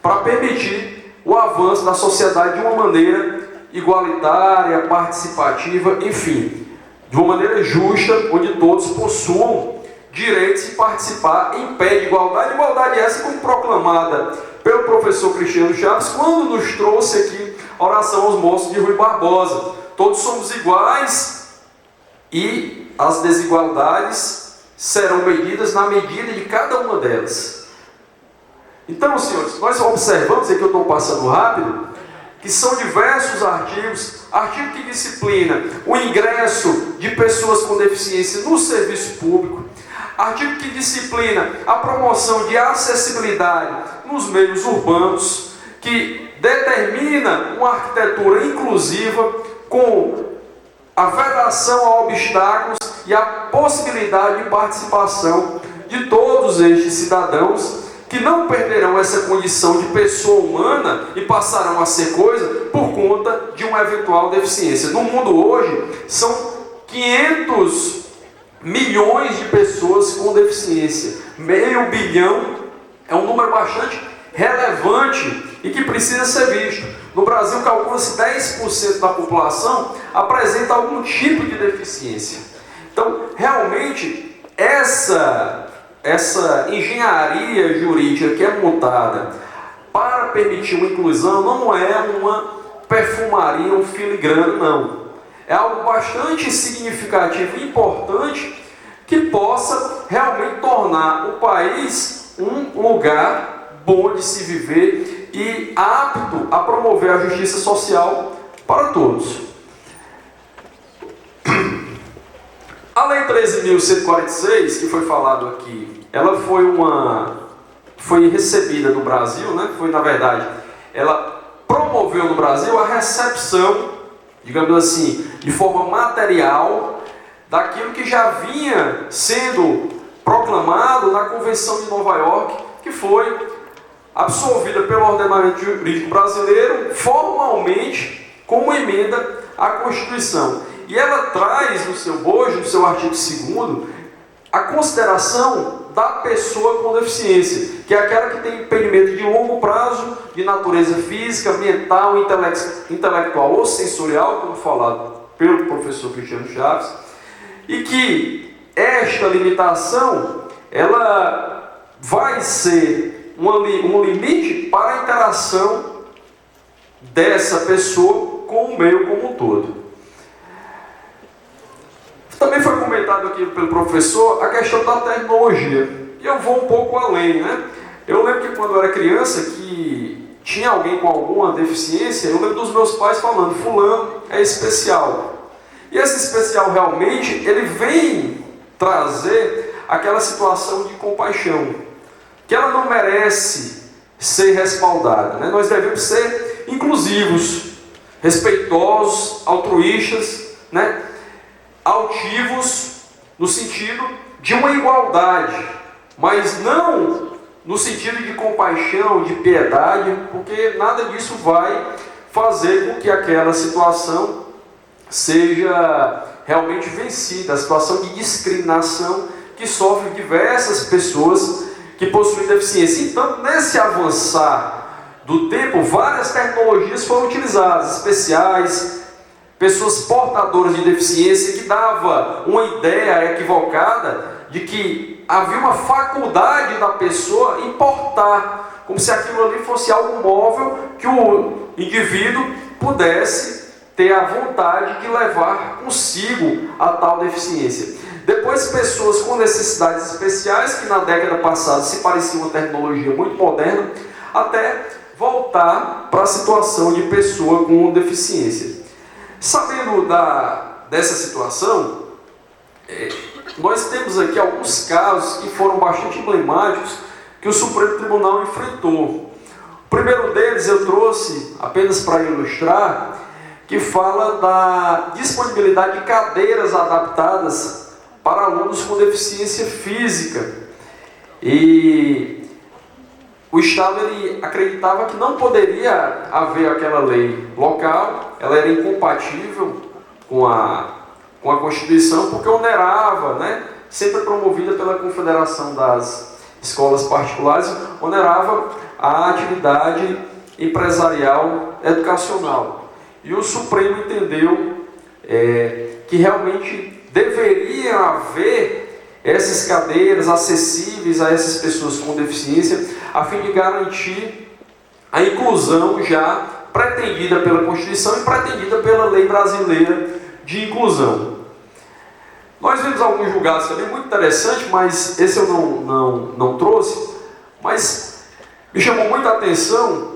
para permitir o avanço da sociedade de uma maneira igualitária, participativa, enfim, de uma maneira justa, onde todos possuam direitos de participar em pé de igualdade. Igualdade essa como proclamada pelo professor Cristiano Chaves, quando nos trouxe aqui a oração aos moços de Rui Barbosa. Todos somos iguais e as desigualdades serão medidas na medida de cada uma delas. Então, senhores, nós observamos, aqui eu estou passando rápido, que são diversos artigos, artigo que disciplina o ingresso de pessoas com deficiência no serviço público, artigo que disciplina a promoção de acessibilidade nos meios urbanos, que determina uma arquitetura inclusiva com a vedação a obstáculos e a possibilidade de participação de todos estes cidadãos que não perderão essa condição de pessoa humana e passarão a ser coisa por conta de uma eventual deficiência. No mundo hoje, são 500 milhões de pessoas com deficiência. 500 milhões é um número bastante relevante e que precisa ser visto. No Brasil, calcula-se 10% da população apresenta algum tipo de deficiência. Então, realmente, essa engenharia jurídica que é montada para permitir uma inclusão não é uma perfumaria, um filigrana, não. É algo bastante significativo e importante que possa realmente tornar o país um lugar bom de se viver e apto a promover a justiça social para todos. A Lei 13.146, que foi falado aqui, ela foi recebida no Brasil, né? Ela promoveu no Brasil a recepção, digamos assim, de forma material, daquilo que já vinha sendo proclamado na Convenção de Nova York, que foi absorvida pelo ordenamento jurídico brasileiro formalmente como emenda à Constituição. E ela traz no seu bojo, no seu artigo 2º, a consideração da pessoa com deficiência, que é aquela que tem impedimento de longo prazo, de natureza física, mental, intelectual ou sensorial, como falado pelo professor Cristiano Chaves, e que esta limitação, ela vai ser um limite para a interação dessa pessoa com o meio como um todo. Também foi comentado aqui pelo professor a questão da tecnologia. E eu vou um pouco além, né? Eu lembro que quando eu era criança, que tinha alguém com alguma deficiência, eu lembro dos meus pais falando, fulano é especial. E esse especial realmente, ele vem trazer aquela situação de compaixão, que ela não merece ser respaldada, né? Nós devemos ser inclusivos, respeitosos, altruístas, né? Altivos, no sentido de uma igualdade, mas não no sentido de compaixão, de piedade, porque nada disso vai fazer com que aquela situação seja realmente vencida, a situação de discriminação que sofrem diversas pessoas que possuem deficiência. Então, nesse avançar do tempo, várias tecnologias foram utilizadas, especiais, pessoas portadoras de deficiência, que dava uma ideia equivocada de que havia uma faculdade da pessoa importar, como se aquilo ali fosse algo móvel que o indivíduo pudesse ter a vontade de levar consigo a tal deficiência. Depois, pessoas com necessidades especiais, que na década passada se parecia uma tecnologia muito moderna, até voltar para a situação de pessoa com deficiência. Sabendo dessa situação, nós temos aqui alguns casos que foram bastante emblemáticos que o Supremo Tribunal enfrentou. O primeiro deles eu trouxe apenas para ilustrar, que fala da disponibilidade de cadeiras adaptadas para alunos com deficiência física. E o Estado ele acreditava que não poderia haver aquela lei local, ela era incompatível com a Constituição, porque onerava, né, sempre promovida pela Confederação das Escolas Particulares, onerava a atividade empresarial educacional. E o Supremo entendeu que realmente deveria haver essas cadeiras acessíveis a essas pessoas com deficiência, a fim de garantir a inclusão já pretendida pela Constituição e pretendida pela lei brasileira de inclusão. Nós vimos alguns julgados também muito interessantes, mas esse eu não trouxe, mas me chamou muita atenção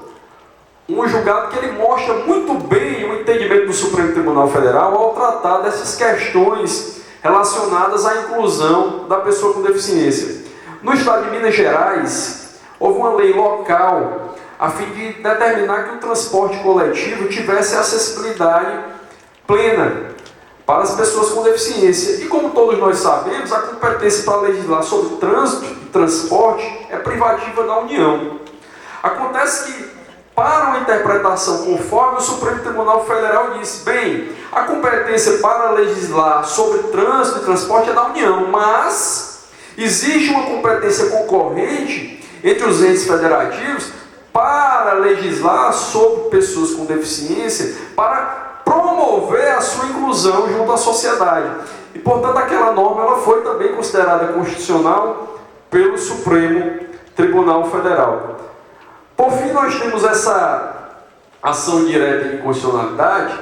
um julgado que ele mostra muito bem o entendimento do Supremo Tribunal Federal ao tratar dessas questões relacionadas à inclusão da pessoa com deficiência. No estado de Minas Gerais, houve uma lei local a fim de determinar que o transporte coletivo tivesse acessibilidade plena para as pessoas com deficiência. E como todos nós sabemos, a competência para legislar sobre trânsito e transporte é privativa da União. Acontece que, para uma interpretação conforme, o Supremo Tribunal Federal disse, bem, a competência para legislar sobre trânsito e transporte é da União, mas existe uma competência concorrente entre os entes federativos para legislar sobre pessoas com deficiência, para promover a sua inclusão junto à sociedade. E, portanto, aquela norma ela foi também considerada constitucional pelo Supremo Tribunal Federal. Por fim, nós temos essa ação direta de inconstitucionalidade,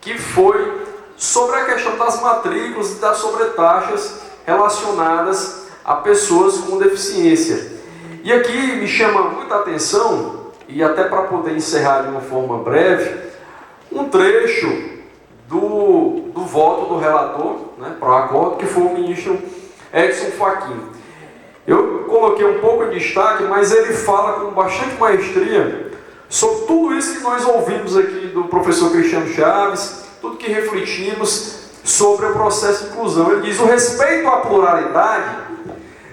que foi sobre a questão das matrículas e das sobretaxas relacionadas a pessoas com deficiência. E aqui me chama muita atenção, e até para poder encerrar de uma forma breve, um trecho do voto do relator, né, para o acordo, que foi o ministro Edson Fachin. Eu coloquei um pouco de destaque, mas ele fala com bastante maestria sobre tudo isso que nós ouvimos aqui do professor Cristiano Chaves, tudo que refletimos sobre o processo de inclusão. Ele diz, o respeito à pluralidade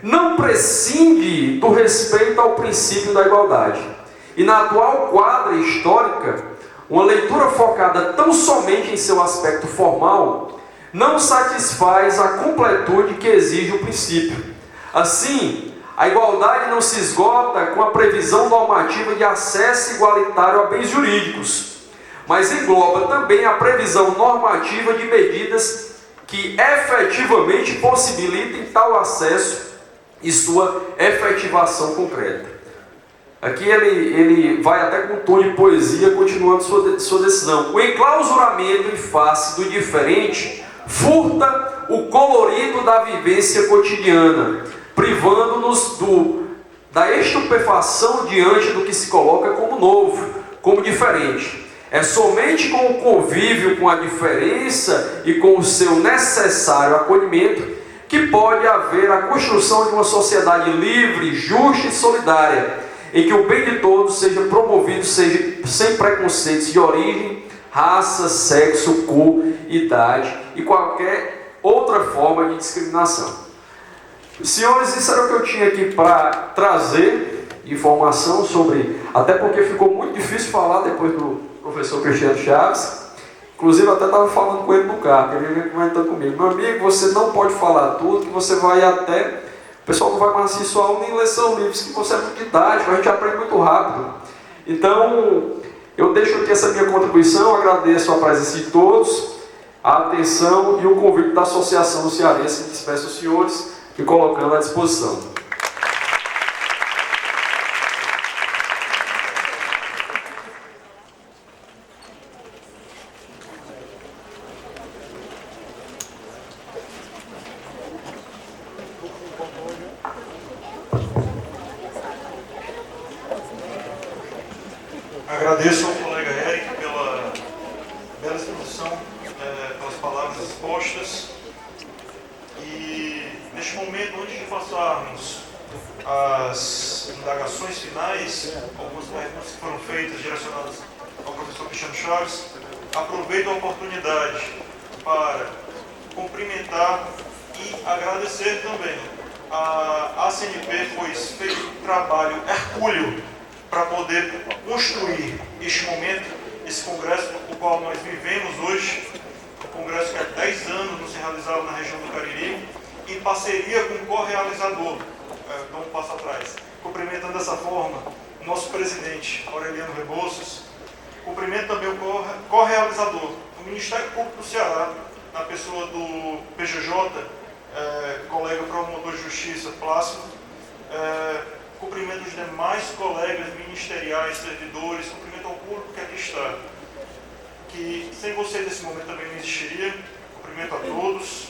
não prescinde do respeito ao princípio da igualdade. E na atual quadra histórica, uma leitura focada tão somente em seu aspecto formal não satisfaz a completude que exige o princípio. Assim, a igualdade não se esgota com a previsão normativa de acesso igualitário a bens jurídicos, mas engloba também a previsão normativa de medidas que efetivamente possibilitem tal acesso e sua efetivação concreta. Aqui ele vai até com um tom de poesia, continuando sua decisão. O enclausuramento em face do diferente furta o colorido da vivência cotidiana, privando-nos da estupefação diante do que se coloca como novo, como diferente. É somente com o convívio com a diferença e com o seu necessário acolhimento que pode haver a construção de uma sociedade livre, justa e solidária, em que o bem de todos seja promovido sem preconceitos de origem, raça, sexo, cor, idade e qualquer outra forma de discriminação. Senhores, isso era o que eu tinha aqui para trazer informação sobre, até porque ficou muito difícil falar depois do professor Cristiano Chaves. Inclusive, eu até estava falando com ele no carro, ele veio comentando comigo: meu amigo, você não pode falar tudo, que você vai até... O pessoal não vai mais assistir sua aula nem ler seus livros, que você é muito didático, a gente aprende muito rápido. Então, eu deixo aqui essa minha contribuição, agradeço a presença de todos, a atenção e o convite da Associação Cearense, que despeço os senhores, me colocando à disposição. Agradeço ao colega Eric pela bela exposição, pelas palavras expostas. E neste momento, antes de passarmos às indagações finais, algumas perguntas que foram feitas direcionadas ao professor Cristiano Chaves, aproveito a oportunidade para cumprimentar e agradecer também a ACNP, pois fez um trabalho hercúleo para poder construir este momento, esse congresso o qual nós vivemos hoje, um congresso que há 10 anos não se realizava na região do Cariri, em parceria com o co-realizador, dá um passo atrás, cumprimentando dessa forma o nosso presidente, Aureliano Rebouças, cumprimento também o co-realizador, o Ministério Público do Ceará, na pessoa do PJJ, colega promotor de justiça, Plácido, cumprimento os demais colegas ministeriais, servidores, cumprimento ao público que aqui está, que sem vocês esse momento também não existiria. Cumprimento a todos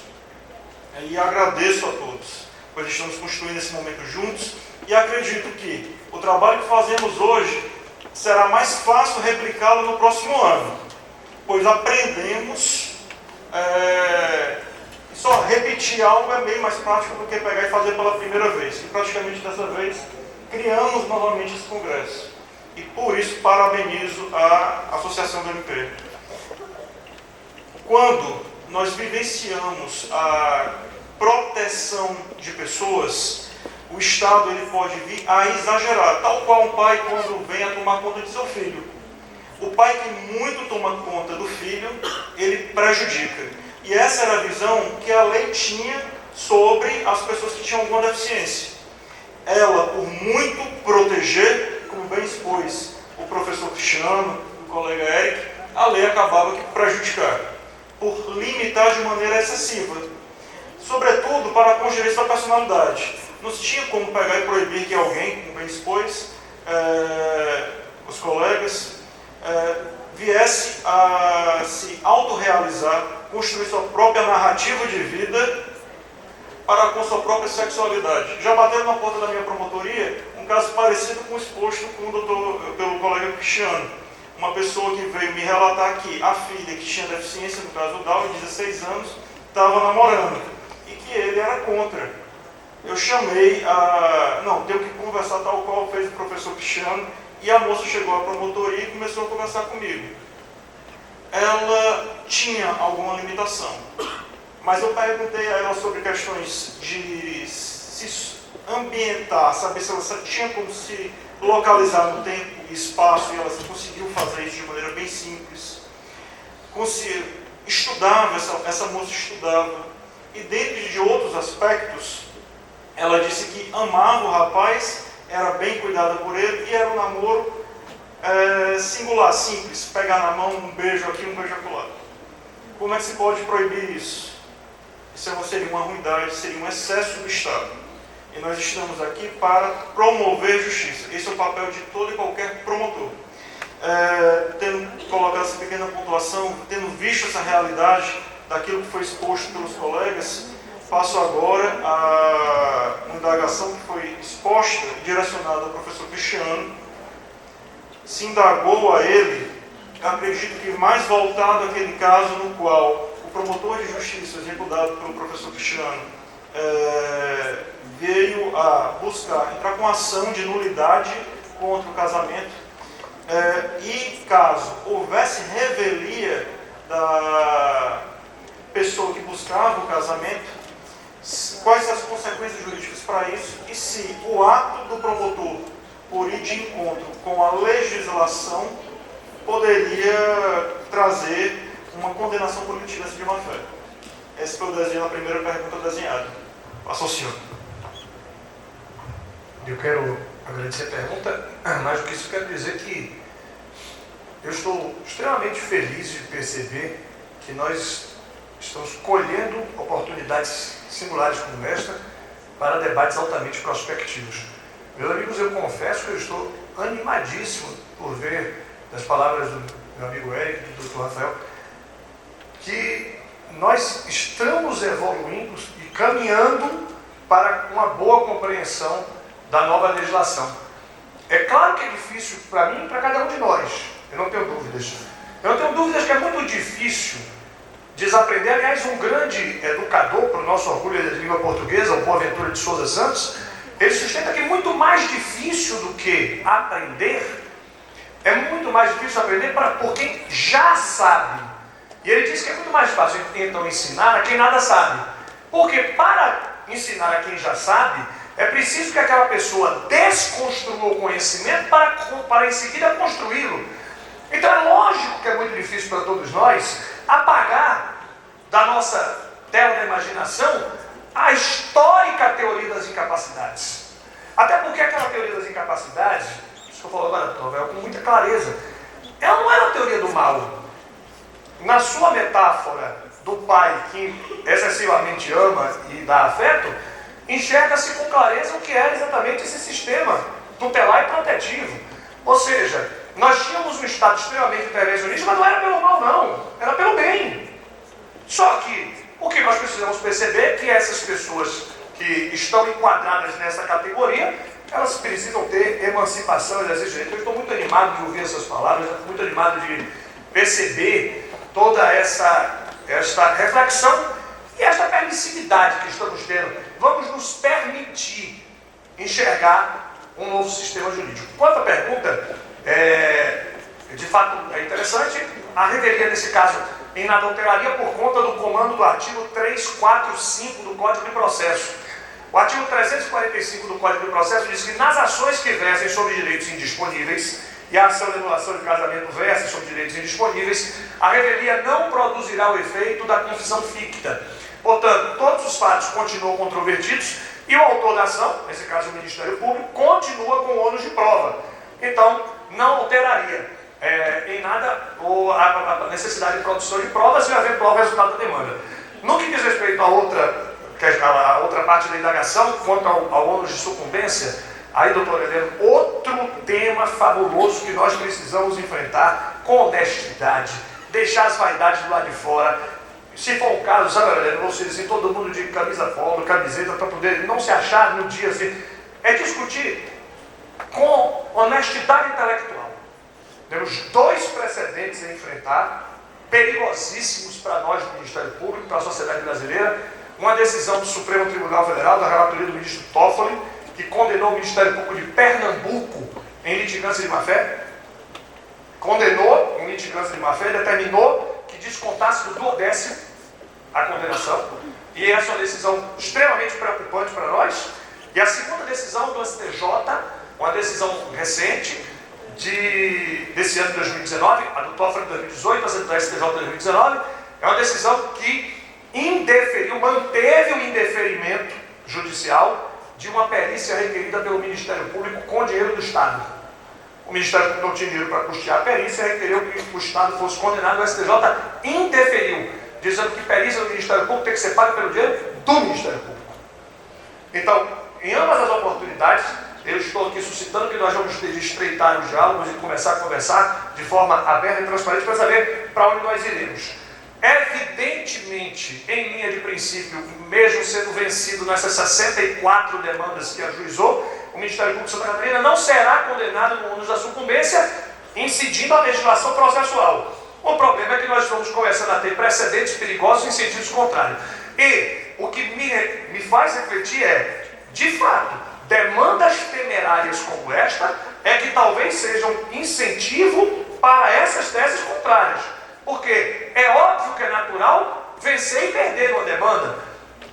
e agradeço a todos, pois estamos construindo esse momento juntos e acredito que o trabalho que fazemos hoje será mais fácil replicá-lo no próximo ano, pois aprendemos, só repetir algo é bem mais prático do que pegar e fazer pela primeira vez, e praticamente dessa vez criamos novamente esse congresso. E por isso parabenizo a Associação do MP. Quando nós vivenciamos a proteção de pessoas, o Estado ele pode vir a exagerar, tal qual um pai quando vem a tomar conta de seu filho. O pai que muito toma conta do filho, ele prejudica. E essa era a visão que a lei tinha sobre as pessoas que tinham alguma deficiência. Ela, por muito proteger, como bem expôs o professor Cristiano, o colega Eric, a lei acabava por prejudicar, por limitar de maneira excessiva, sobretudo para a congerência da personalidade. Não se tinha como pegar e proibir que alguém, como bem expôs os colegas, viesse a se autorrealizar, construir sua própria narrativa de vida para com sua própria sexualidade. Já bateram na porta da minha promotoria um caso parecido com o exposto pelo colega Cristiano. Uma pessoa que veio me relatar que a filha que tinha deficiência, no caso o Down, de 16 anos, estava namorando e que ele era contra. Eu chamei não, tenho que conversar tal qual fez o professor Cristiano, e a moça chegou à promotoria e começou a conversar comigo. Ela tinha alguma limitação, mas eu perguntei a ela sobre questões de se ambientar, saber se ela tinha como se localizar no tempo e espaço, e ela conseguiu fazer isso de maneira bem simples. Estudava, essa moça estudava, e dentro de outros aspectos, ela disse que amava o rapaz, era bem cuidada por ele, e era um namoro singular, simples, pegar na mão, um beijo aqui, um beijo acolá. Como é que se pode proibir isso? Isso seria uma ruindade, seria um excesso do Estado. E nós estamos aqui para promover justiça. Esse é o papel de todo e qualquer promotor. Tendo colocado essa pequena pontuação, tendo visto essa realidade daquilo que foi exposto pelos colegas, passo agora a uma indagação que foi exposta e direcionada ao professor Cristiano. Se indagou a ele, acredito que mais voltado àquele caso no qual o promotor de justiça, executado pelo professor Cristiano, veio a buscar entrar com ação de nulidade contra o casamento, e caso houvesse revelia da pessoa que buscava o casamento, quais as consequências jurídicas para isso, e se o ato do promotor por ir de encontro com a legislação poderia trazer uma condenação por litigância de má-fé. Esse foi o desenho, a primeira pergunta desenhada. Passa ao senhor. Eu quero agradecer a pergunta, mais do que isso, quero dizer que eu estou extremamente feliz de perceber que nós estamos colhendo oportunidades singulares como esta para debates altamente prospectivos. Meus amigos, eu confesso que eu estou animadíssimo por ver, das palavras do meu amigo Eric, do Dr. Rafael, que nós estamos evoluindo e caminhando para uma boa compreensão da nova legislação. É claro que é difícil para mim e para cada um de nós, eu não tenho dúvidas. Eu não tenho dúvidas que é muito difícil desaprender. Aliás, um grande educador, para o nosso orgulho da língua portuguesa, o Boaventura de Souza Santos, ele sustenta que é muito mais difícil do que aprender, é muito mais difícil aprender por quem já sabe. E ele diz que é muito mais fácil então ensinar a quem nada sabe. Porque para ensinar a quem já sabe, é preciso que aquela pessoa desconstrua o conhecimento para em seguida construí-lo. Então é lógico que é muito difícil para todos nós apagar da nossa tela da imaginação a histórica teoria das incapacidades. Até porque aquela teoria das incapacidades, isso que eu falo agora, Rafael, com muita clareza, ela não era a teoria do mal. Na sua metáfora do pai que excessivamente ama e dá afeto, enxerga-se com clareza o que era exatamente esse sistema tutelar e protetivo. Ou seja, nós tínhamos um Estado extremamente intervencionista, mas não era pelo mal não, era pelo bem. Só que o que nós precisamos perceber é que essas pessoas que estão enquadradas nessa categoria, elas precisam ter emancipação e exercício. Eu estou muito animado de ouvir essas palavras, muito animado de perceber toda esta reflexão e esta permissividade que estamos tendo. Vamos nos permitir enxergar um novo sistema jurídico. Quanto à pergunta, de fato é interessante, a revelia nesse caso em nada alteraria por conta do comando do artigo 345 do Código de Processo. O artigo 345 do Código de Processo diz que nas ações que versem sobre direitos indisponíveis, e a ação de anulação de casamento versa sobre direitos indisponíveis, a revelia não produzirá o efeito da confissão ficta. Portanto, todos os fatos continuam controvertidos e o autor da ação, nesse caso o Ministério Público, continua com o ônus de prova. Então, não alteraria em nada a necessidade de produção de provas e o eventual resultado da demanda. No que diz respeito à outra parte da indagação, quanto ao ônus de sucumbência, aí, doutor Heleno, outro tema fabuloso que nós precisamos enfrentar com honestidade, deixar as vaidades do lado de fora. Se for o caso, sabe, Heleno, vocês assim, todo mundo de camisa polo, camiseta, para poder não se achar no dia assim, é discutir com honestidade intelectual. Temos dois precedentes a enfrentar, perigosíssimos para nós do Ministério Público, para a sociedade brasileira. Uma decisão do Supremo Tribunal Federal, da relatoria do ministro Toffoli, que condenou o Ministério Público de Pernambuco em litigância de má-fé. Condenou em litigância de má-fé, determinou que descontasse do 2º a condenação. E essa é uma decisão extremamente preocupante para nós. E a segunda decisão do STJ, uma decisão recente, desse ano de 2019, a do Toffoli de 2018, a do STJ de 2019, é uma decisão que manteve o indeferimento judicial de uma perícia requerida pelo Ministério Público com dinheiro do Estado. O Ministério Público não tinha dinheiro para custear a perícia, requeriu que o Estado fosse condenado, o STJ indeferiu, dizendo que perícia do Ministério Público tem que ser paga pelo dinheiro do Ministério Público. Então, em ambas as oportunidades, eu estou aqui suscitando que nós vamos ter de estreitar os diálogos e começar a conversar de forma aberta e transparente para saber para onde nós iremos. Evidentemente, em linha de princípio, mesmo sendo vencido nessas 64 demandas que ajuizou, o Ministério Público de Santa Catarina não será condenado no ônus da sucumbência, incidindo a legislação processual. O problema é que nós estamos começando a ter precedentes perigosos em sentidos contrários. E o que me faz refletir é, de fato, demandas temerárias como esta é que talvez sejam incentivo para essas teses contrárias. Porque é óbvio que é natural vencer e perder uma demanda.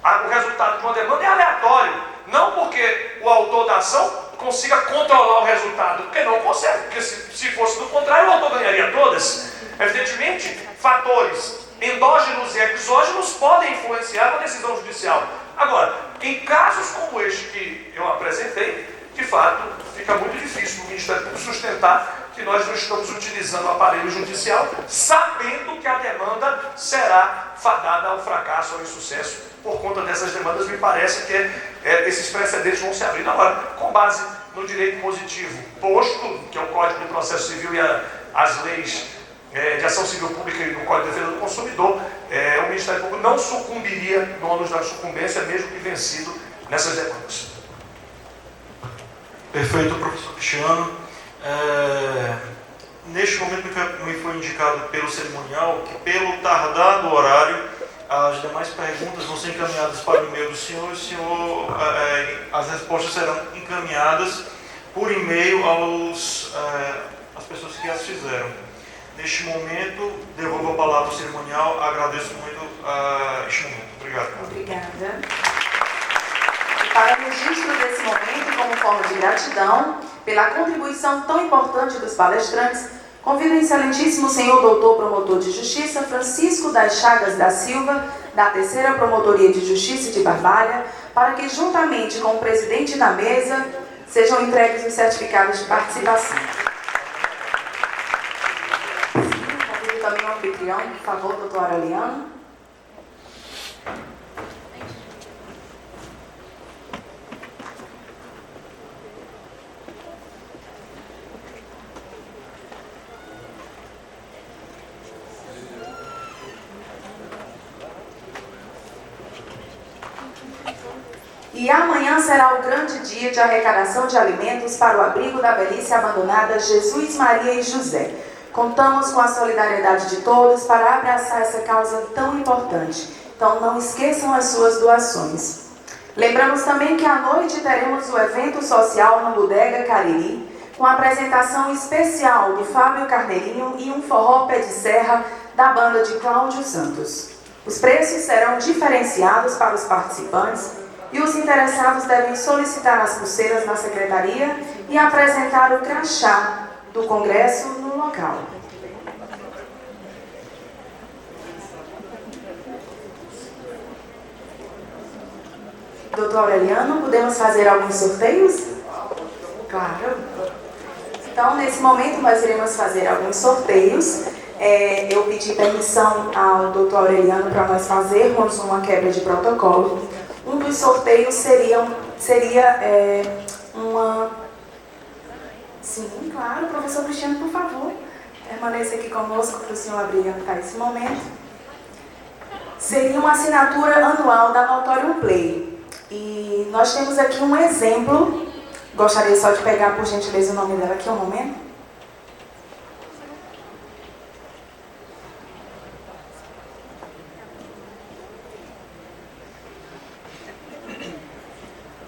O resultado de uma demanda é aleatório. Não porque o autor da ação consiga controlar o resultado, porque não consegue. Porque se fosse do contrário, o autor ganharia todas. Evidentemente, fatores endógenos e exógenos podem influenciar uma decisão judicial. Agora, em casos como este que eu apresentei, de fato, fica muito difícil para o Ministério Público sustentar que nós não estamos utilizando o aparelho judicial, sabendo que a demanda será fadada ao fracasso, ao insucesso. Por conta dessas demandas, me parece que esses precedentes vão se abrir. Agora, com base no direito positivo posto, que é o Código de Processo Civil e as leis de ação civil pública e no Código de Defesa do Consumidor, o Ministério Público não sucumbiria no ônus da sucumbência, mesmo que vencido nessas demandas. Perfeito, professor Cristiano. Neste momento me foi indicado pelo cerimonial que, pelo tardar do horário, as demais perguntas vão ser encaminhadas para o e-mail do senhor e as respostas serão encaminhadas por e-mail às pessoas que as fizeram. Neste momento, devolvo a palavra ao cerimonial. Agradeço muito este momento. Obrigado. Obrigada. Para o registro desse momento, como forma de gratidão pela contribuição tão importante dos palestrantes, convido o excelentíssimo senhor doutor promotor de Justiça Francisco das Chagas da Silva, da 3ª Promotoria de Justiça de Barbalha, para que, juntamente com o presidente da mesa, sejam entregues os certificados de participação. Convido também o anfitrião, por favor, doutor Aureliano. E amanhã será o grande dia de arrecadação de alimentos para o abrigo da velhice abandonada Jesus, Maria e José. Contamos com a solidariedade de todos para abraçar essa causa tão importante. Então não esqueçam as suas doações. Lembramos também que à noite teremos o evento social no Bodega Cariri, com a apresentação especial do Fábio Carneirinho e um forró pé de serra da banda de Cláudio Santos. Os preços serão diferenciados para os participantes e os interessados devem solicitar as pulseiras na secretaria e apresentar o crachá do congresso no local. Doutor Aureliano, podemos fazer alguns sorteios? Claro. Então, nesse momento, nós iremos fazer alguns sorteios. Eu pedi permissão ao doutor Aureliano para nós fazermos uma quebra de protocolo. Um dos sorteios seria uma... Sim, claro, professor Cristiano, por favor, permaneça aqui conosco para o senhor abrilhantar esse momento. Seria uma assinatura anual da Notorium Play. E nós temos aqui um exemplo. Gostaria só de pegar, por gentileza, o nome dela aqui um momento.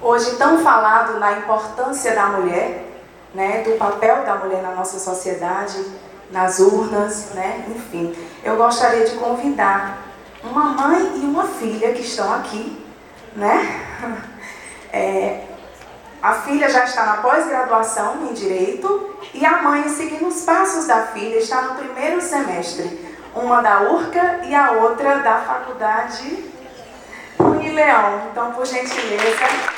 Hoje tão falado na importância da mulher, né, do papel da mulher na nossa sociedade, nas urnas, né, enfim. Eu gostaria de convidar uma mãe e uma filha que estão aqui, né? A filha já está na pós-graduação em Direito e a mãe, seguindo os passos da filha, está no 1º semestre. Uma da URCA e a outra da Faculdade Unileão. Então, por gentileza...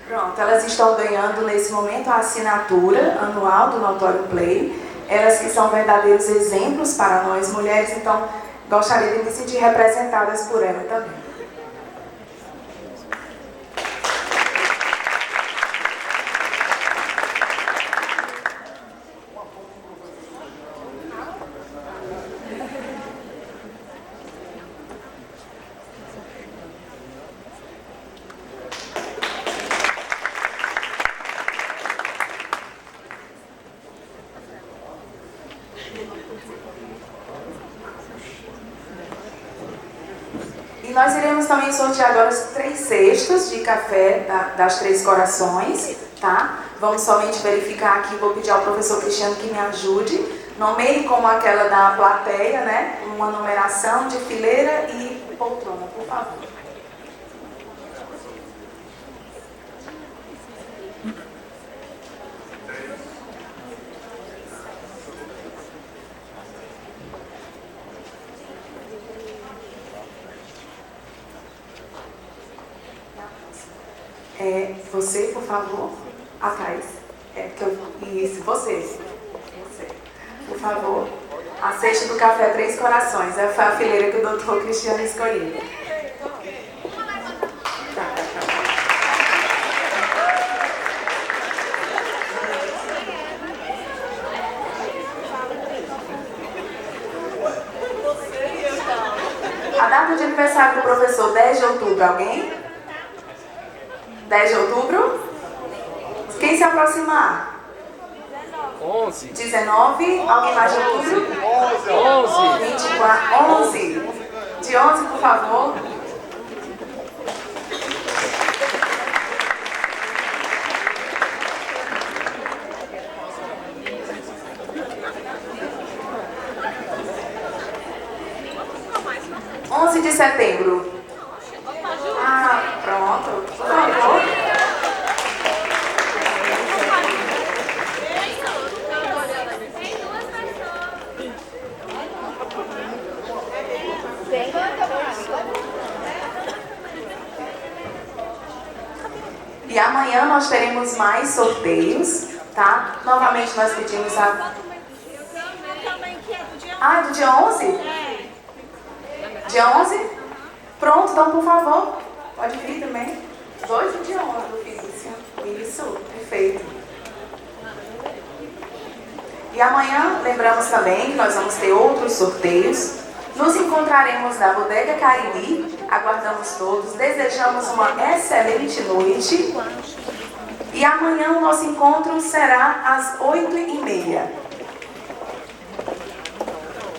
Pronto, elas estão ganhando nesse momento a assinatura anual do Notorium Play. Elas que são verdadeiros exemplos para nós mulheres, então gostaria de me sentir representadas por ela também. iremos também sortear agora os 3 cestos de café das Três Corações, tá? Vamos somente verificar aqui, vou pedir ao professor Cristiano que me ajude. Nomeie como aquela da plateia, né? Uma numeração de fileira e poltrona, por favor. Você, por favor, atrás. Isso, você. Por favor. A cesta do café Três Corações. Essa foi a fileira que o doutor Cristiano escolheu. Tá. A data de aniversário do professor, 10 de outubro, alguém? 10 de outubro? Quem se aproximar? 11. 19. Alguém mais de outubro? 11. 24. 11. De 11, por favor. De setembro. Ah, pronto. Por favor. E amanhã nós teremos mais sorteios, tá? Novamente nós pedimos a... Ah, do dia 11? Dia 11? Pronto, então por favor, pode vir também. 2 do dia 11 do Felício. Isso, perfeito. E amanhã, lembramos também que nós vamos ter outros sorteios. Nos encontraremos na Bodega Cariri. Aguardamos todos, desejamos uma excelente noite. E amanhã o nosso encontro será às 8h30.